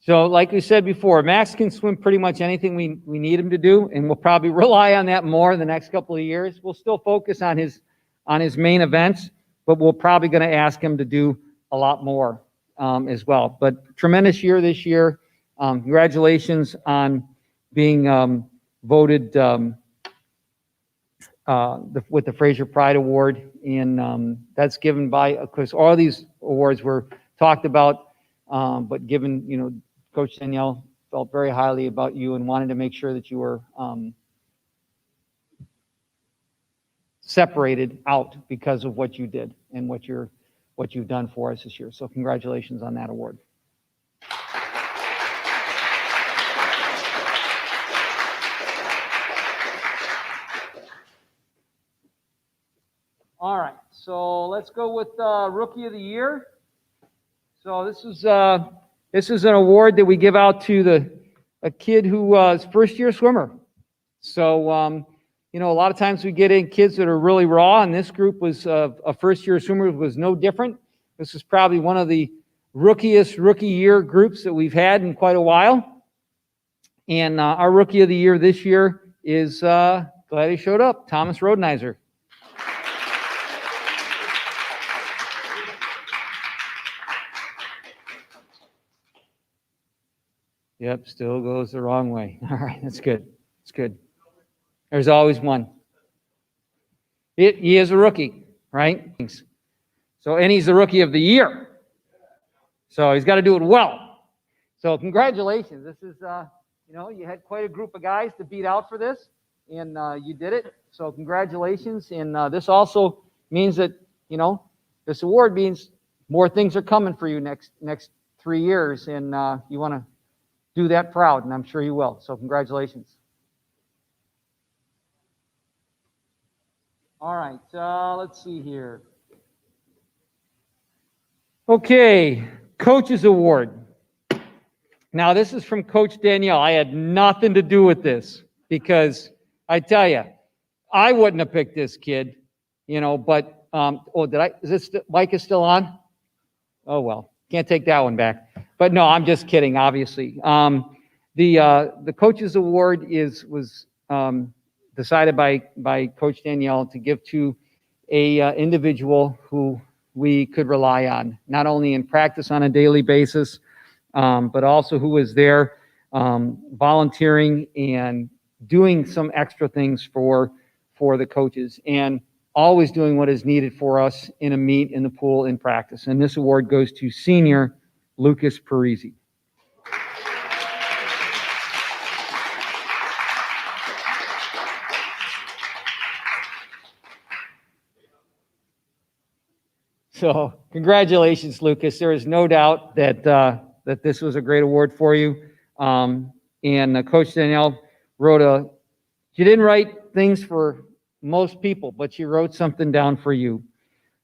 So like we said before, Max can swim pretty much anything we need him to do, and we'll probably rely on that more in the next couple of years. We'll still focus on his main events, but we're probably going to ask him to do a lot more as well. But tremendous year this year. Congratulations on being voted with the Fraser Pride Award, and that's given by, of course, all these awards were talked about, but given, Coach Danielle felt very highly about you and wanted to make sure that you were separated out because of what you did and what you've done for us this year. So congratulations on that award. All right, so let's go with Rookie of the Year. So this is an award that we give out to a kid who was first-year swimmer. So a lot of times we get in kids that are really raw, and this group was a first-year assumers was no different. This is probably one of the rookie year groups that we've had in quite a while. And our rookie of the year this year is, glad he showed up, Thomas Rhodenizer. Yep, still goes the wrong way. All right, that's good. It's good. There's always one. He is a rookie, right? So, and he's the rookie of the year. So he's got to do it well. So congratulations. This is, you had quite a group of guys to beat out for this, and you did it. So congratulations. And this also means that, this award means more things are coming for you next 3 years, and you want to do that proud, and I'm sure you will. So congratulations. All right, let's see here. Okay, Coach's Award. Now, this is from Coach Danielle. I had nothing to do with this because I tell you, I wouldn't have picked this kid, but, is this, mic is still on? Oh, well, can't take that one back. But no, I'm just kidding, obviously. The Coach's Award was decided by Coach Danielle to give to a individual who we could rely on, not only in practice on a daily basis, but also who was there volunteering and doing some extra things for the coaches, and always doing what is needed for us in a meet, in the pool, in practice. And this award goes to senior Lucas Parisi. So congratulations, Lucas. There is no doubt that this was a great award for you. And Coach Danielle she didn't write things for most people, but she wrote something down for you.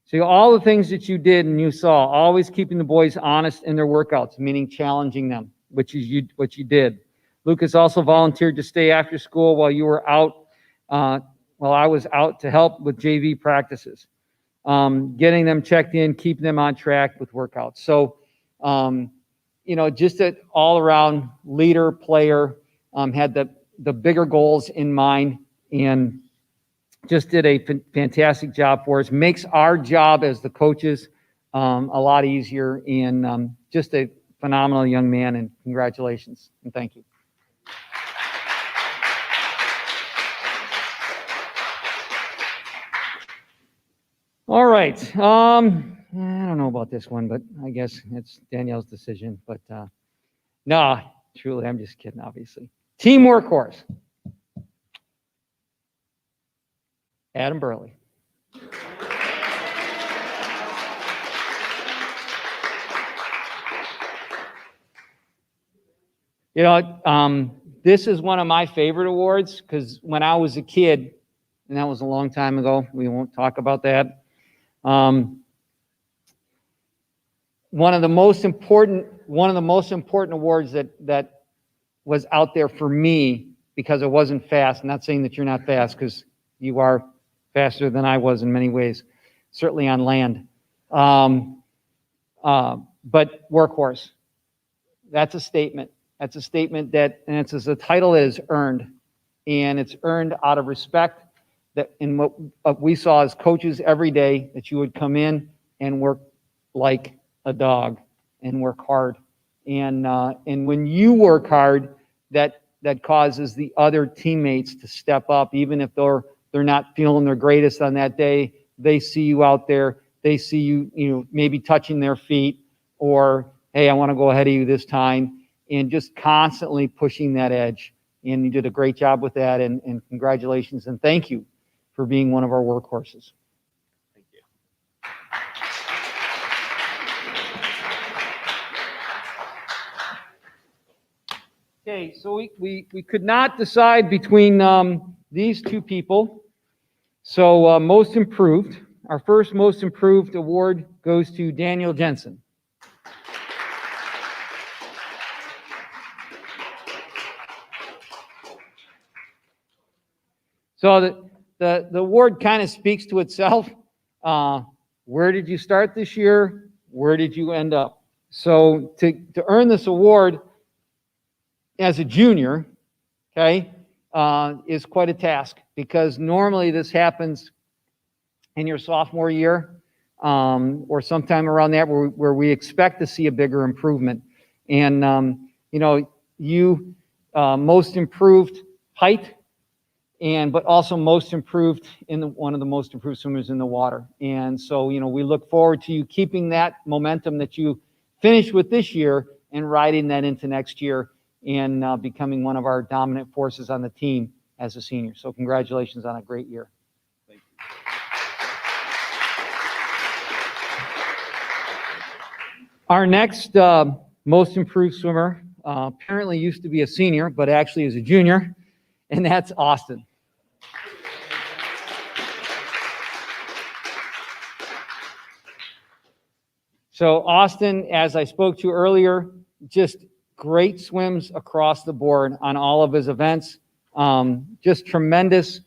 So all the things that you did and you saw, always keeping the boys honest in their workouts, meaning challenging them, what you did. Lucas also volunteered to stay after school while you were out, while I was out to help with JV practices. Getting them checked in, keeping them on track with workouts. So, just an all-around leader, player, had the bigger goals in mind, and just did a fantastic job for us. Makes our job as the coaches a lot easier, and just a phenomenal young man, and congratulations, and thank you. All right. I don't know about this one, but I guess it's Danielle's decision. But no, truly, I'm just kidding, obviously. Team workhorse. Adam Burley. This is one of my favorite awards because when I was a kid, and that was a long time ago, we won't talk about that. One of the most important awards that was out there for me, because I wasn't fast. I'm not saying that you're not fast, because you are faster than I was in many ways, certainly on land. But workhorse, that's a statement. That's a statement that, and it's a title that is earned, and it's earned out of respect. That in what we saw as coaches every day, that you would come in and work like a dog and work hard, and when you work hard, that causes the other teammates to step up, even if they're not feeling their greatest on that day. They see you out there, they see you, maybe touching their feet, or hey, I want to go ahead of you this time, and just constantly pushing that edge. And you did a great job with that, and congratulations and thank you for being one of our workhorses. Thank you. Okay, so we could not decide between these two people. So most improved. Our first most improved award goes to Daniel Jensen. So the award kind of speaks to itself. Where did you start this year? Where did you end up? So to earn this award as a junior, okay, is quite a task, because normally this happens in your sophomore year, or sometime around that, where we expect to see a bigger improvement. And you most improved height, but also most improved in one of the most improved swimmers in the water. And so, we look forward to you keeping that momentum that you finished with this year and riding that into next year, and becoming one of our dominant forces on the team as a senior. So congratulations on a great year. Thank you. Our next most improved swimmer apparently used to be a senior, but actually is a junior, and that's Austin. So Austin, as I spoke to earlier, just great swims across the board on all of his events. Just tremendous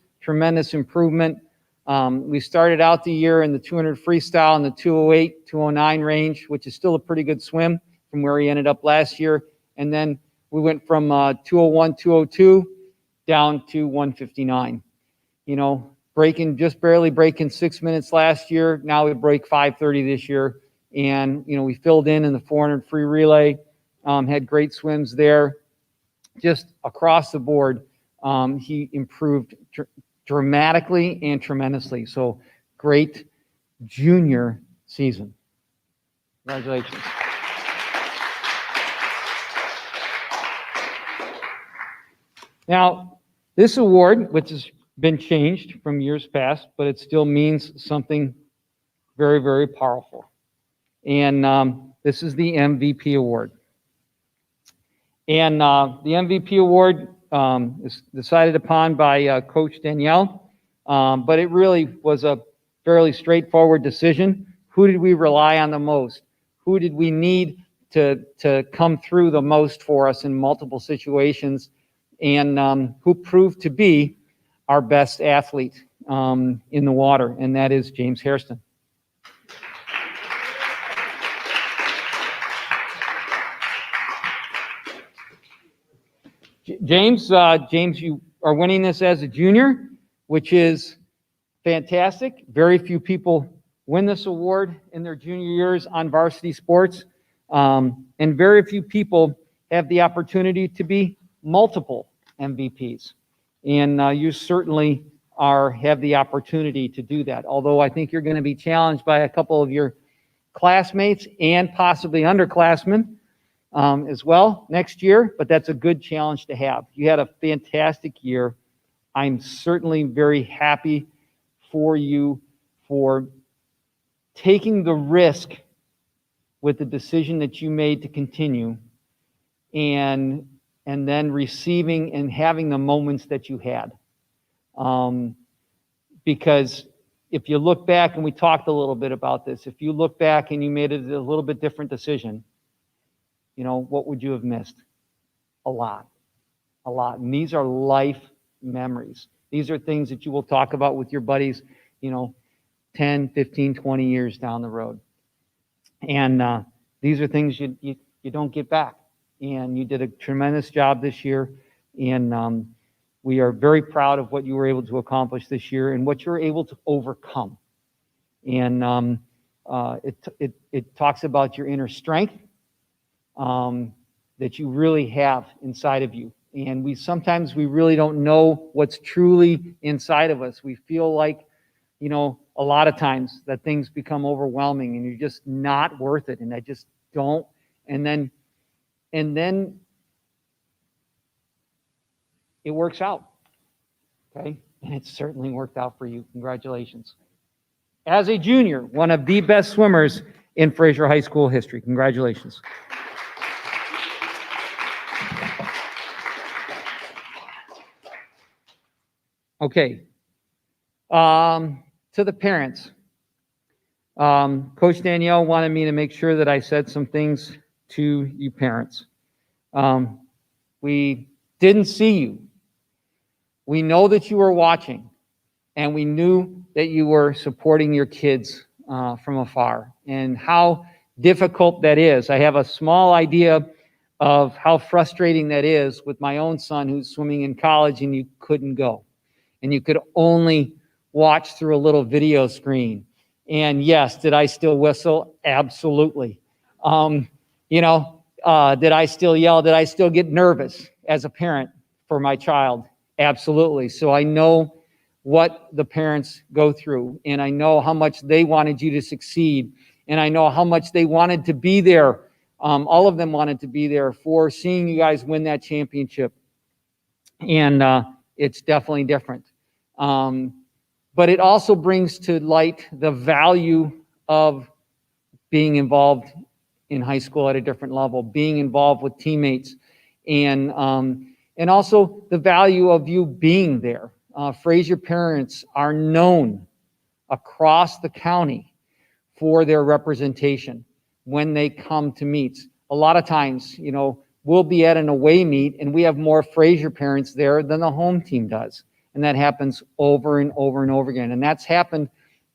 improvement. We started out the year in the 200 freestyle in the 208, 209 range, which is still a pretty good swim from where he ended up last year. And then we went from 201, 202 down to 159. Just barely breaking 6 minutes last year. Now we break 5:30 this year. And, we filled in the 400 free relay, had great swims there. Just across the board, he improved dramatically and tremendously. So great junior season. Congratulations. Now, this award, which has been changed from years past, but it still means something very, very powerful. And this is the MVP award. And the MVP award is decided upon by Coach Danielle, but it really was a fairly straightforward decision. Who did we rely on the most? Who did we need to come through the most for us in multiple situations? And who proved to be our best athlete in the water? And that is James Hairston. James, you are winning this as a junior, which is fantastic. Very few people win this award in their junior years on varsity sports, and very few people have the opportunity to be multiple MVPs. And you certainly have the opportunity to do that. Although I think you're going to be challenged by a couple of your classmates and possibly underclassmen as well next year, but that's a good challenge to have. You had a fantastic year. I'm certainly very happy for you for taking the risk with the decision that you made to continue, and then receiving and having the moments that you had. Because if you look back, and we talked a little bit about this, if you look back and you made it a little bit different decision, what would you have missed? A lot. And these are life memories. These are things that you will talk about with your buddies, 10, 15, 20 years down the road. And these are things you don't get back. And you did a tremendous job this year. And we are very proud of what you were able to accomplish this year and what you were able to overcome. And it talks about your inner strength that you really have inside of you. And sometimes we really don't know what's truly inside of us. We feel like, a lot of times that things become overwhelming and you're just not worth it. And I just don't. And then it works out. Okay. And it certainly worked out for you. Congratulations. As a junior, one of the best swimmers in Fraser High School history. Congratulations. Okay. To the parents, Coach Danielle wanted me to make sure that I said some things to you parents. We didn't see you We know that you were watching, and we knew that you were supporting your kids from afar, and how difficult that is. I have a small idea of how frustrating that is with my own son who's swimming in college, and you couldn't go, and you could only watch through a little video screen. And yes, did I still whistle? Absolutely. Did I still yell? Did I still get nervous as a parent for my child? Absolutely. So I know what the parents go through, and I know how much they wanted you to succeed, and I know how much they wanted to be there. All of them wanted to be there for seeing you guys win that championship, and it's definitely different. But it also brings to light the value of being involved in high school at a different level, being involved with teammates, and also the value of you being there. Fraser parents are known across the county for their representation when they come to meets. A lot of times, we'll be at an away meet and we have more Fraser parents there than the home team does. And that happens over and over and over again. And that's happened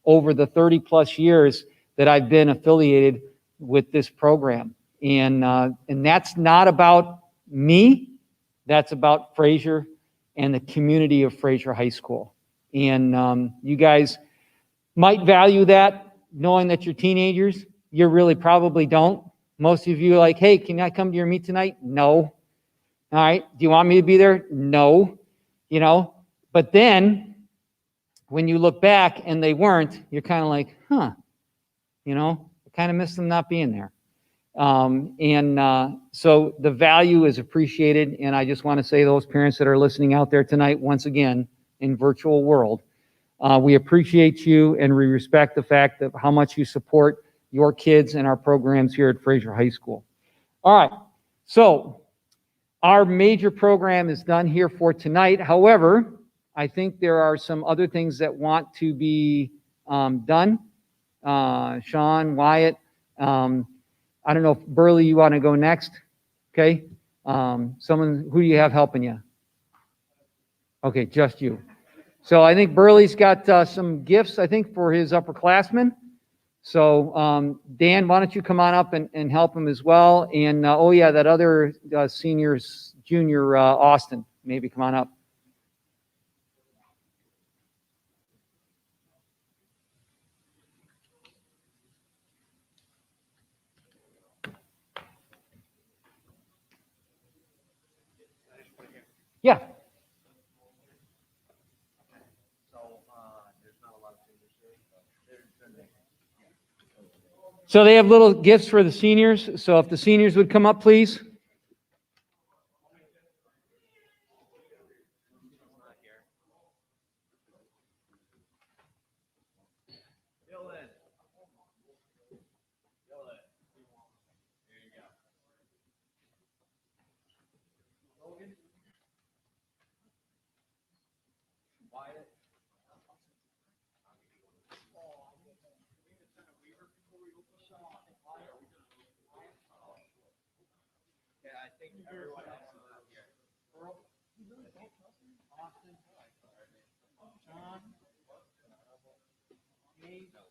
over the 30 plus years that I've been affiliated with this program. And that's not about me. That's about Fraser and the community of Fraser High School. And you guys might value that, knowing that you're teenagers. You really probably don't. Most of you are like, hey, can I come to your meet tonight? No. All right. Do you want me to be there? No. But then when you look back and they weren't, you're kind of like, I kind of miss them not being there. So the value is appreciated, and I just want to say those parents that are listening out there tonight, once again, in virtual world, we appreciate you, and we respect the fact of how much you support your kids and our programs here at Fraser High School. All right, so our major program is done here for tonight. However, I think there are some other things that want to be done. Sean, Wyatt, I don't know if Burley, you want to go next? Okay. Someone, who do you have helping you? Okay, just you. So I think Burley's got some gifts, I think, for his upperclassmen. So Dan, why don't you come on up and help him as well? And that other junior, Austin, maybe come on up. Yeah. So they have little gifts for the seniors. So if the seniors would come up, please. I think everyone else is not here. Austin, John, Dave,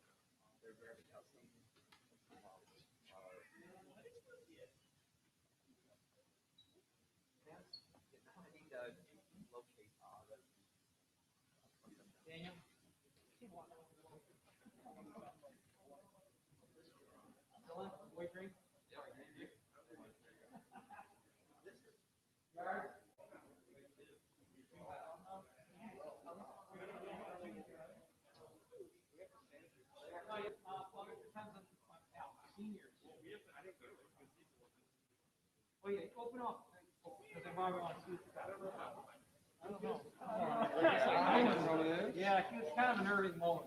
Daniel. Dylan, boy drink. Oh yeah, open up. Because I want to see stuff. I don't know. Yeah, it's kind of an early moment.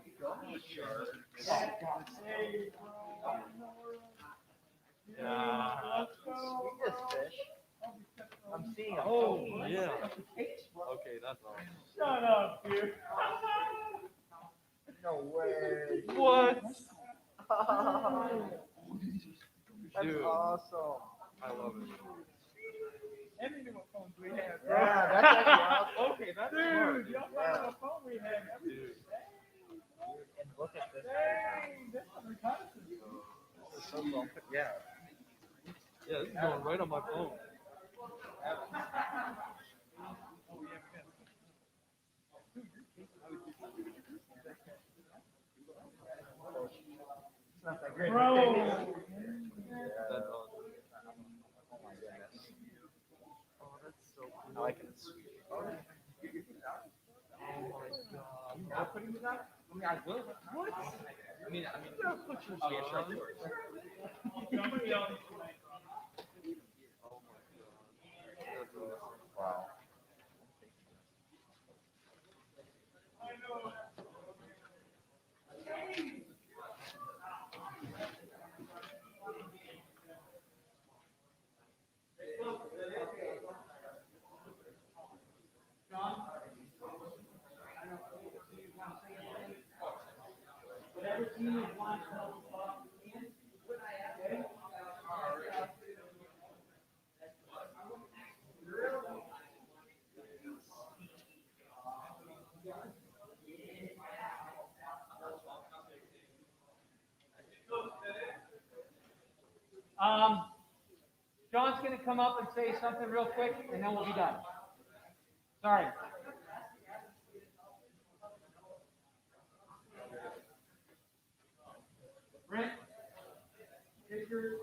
Sweetest fish. I'm seeing a Oh, yeah. Okay, that's all. Shut up, dude. No way. What? That's Dude, awesome. I love it. And you know what phones we have, bro. Yeah, that's actually awesome. Okay, that's Dude, smart. you don't know what phone we have. Dude. And look at this. Dang, that's some reconnaissance. This is so cool. Yeah. Yeah, this is going right on my phone. It's not that great. Bro. Okay. That's awesome. Oh my goodness. Oh, that's so cool. I like it. It's sweet. Oh my god. You're not putting it on? I mean, I will. What? I mean, You gotta put your oh, yeah, sure, on. yours. Oh my god. That's awesome. Wow. John's going to come up and say something real quick, and then we'll be done. Sorry. Brent, Edgar,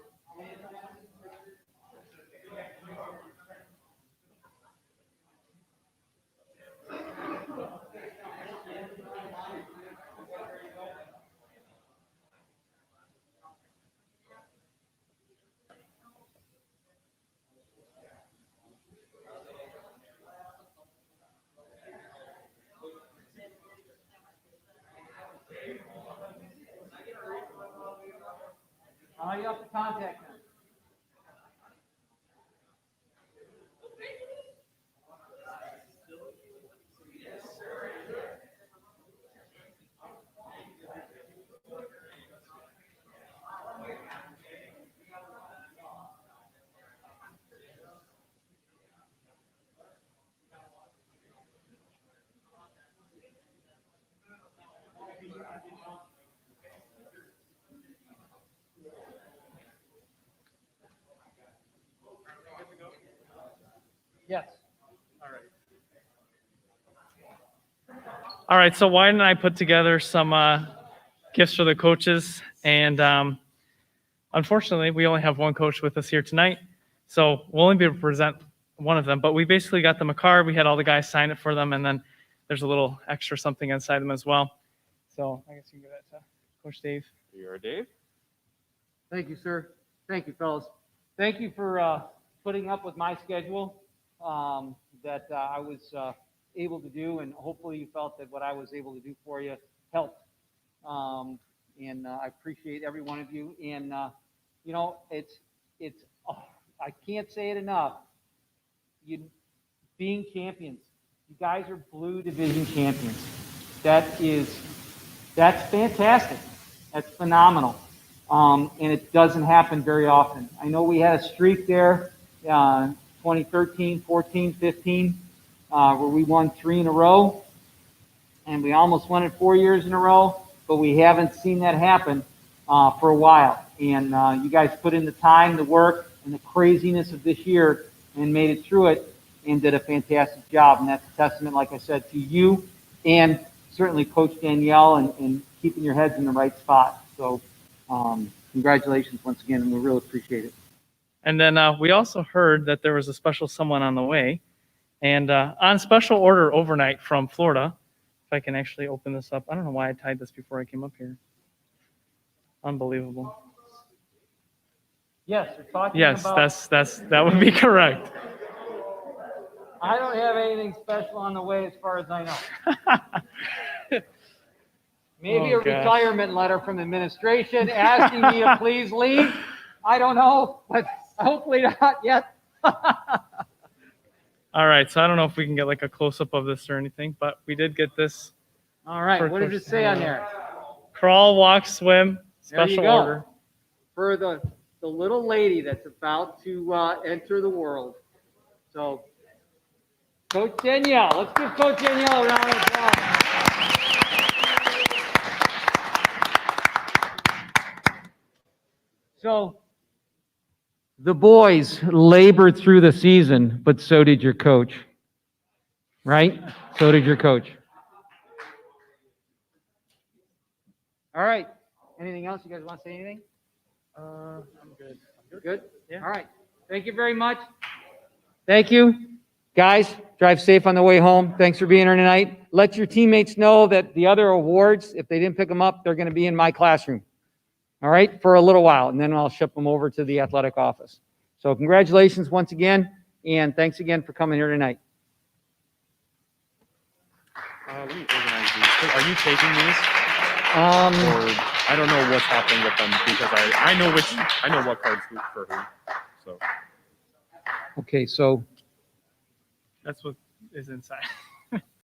you have to contact them. Yes. All right, so why didn't I put together some gifts for the coaches? And unfortunately, we only have one coach with us here tonight, so we'll only be able to present one of them. But we basically got them a card. We had all the guys sign it for them, and then there's a little extra something inside them as well. So I guess you can give that to Coach Dave. You're Dave? Thank you, sir. Thank you, fellas. Thank you for putting up with my schedule that I was able to do, and hopefully you felt that what I was able to do for you helped. And I appreciate every one of you. And you know, it's I can't say it enough. You being champions, you guys are Blue Division champions. That's fantastic. That's phenomenal. And it doesn't happen very often. I know we had a streak there, 2013, 14, 15, where we won 3 in a row, and we almost won it 4 years in a row, but we haven't seen that happen for a while. And you guys put in the time, the work, and the craziness of this year and made it through it and did a fantastic job. And that's a testament, like I said, to you and certainly Coach Danielle and keeping your heads in the right spot. So congratulations once again, and we really appreciate it. And then we also heard that there was a special someone on the way. And on special order overnight from Florida, if I can actually open this up. I don't know why I tied this before I came up here. Unbelievable. Yes, you're talking Yes, about... that would be correct. I don't have anything special on the way as far as I know. Maybe Oh, a gosh. retirement letter from administration asking me to please leave. I don't know, but hopefully not yet. All right, so I don't know if we can get like a close-up of this or anything, but we did get this. All right, For what does Coach it say on Danielle. there? Crawl, walk, swim, There you special go. order. For the little lady that's about to enter the world. So, Coach Danielle, let's give Coach Danielle a round of applause. So, the boys labored through the season, but so did your coach. Right? So did your coach. All right. Anything else? You guys want to say anything? I'm good. Good? Yeah. All right. Thank you very much. Thank you. Guys, drive safe on the way home. Thanks for being here tonight. Let your teammates know that the other awards, if they didn't pick them up, they're going to be in my classroom. All right? For a little while, and then I'll ship them over to the athletic office. So congratulations once again, and thanks again for coming here tonight. Let me organize these. Are you taking these? Um, Or I don't know what's happening with them because I know what cards for who. So okay, so That's what is inside.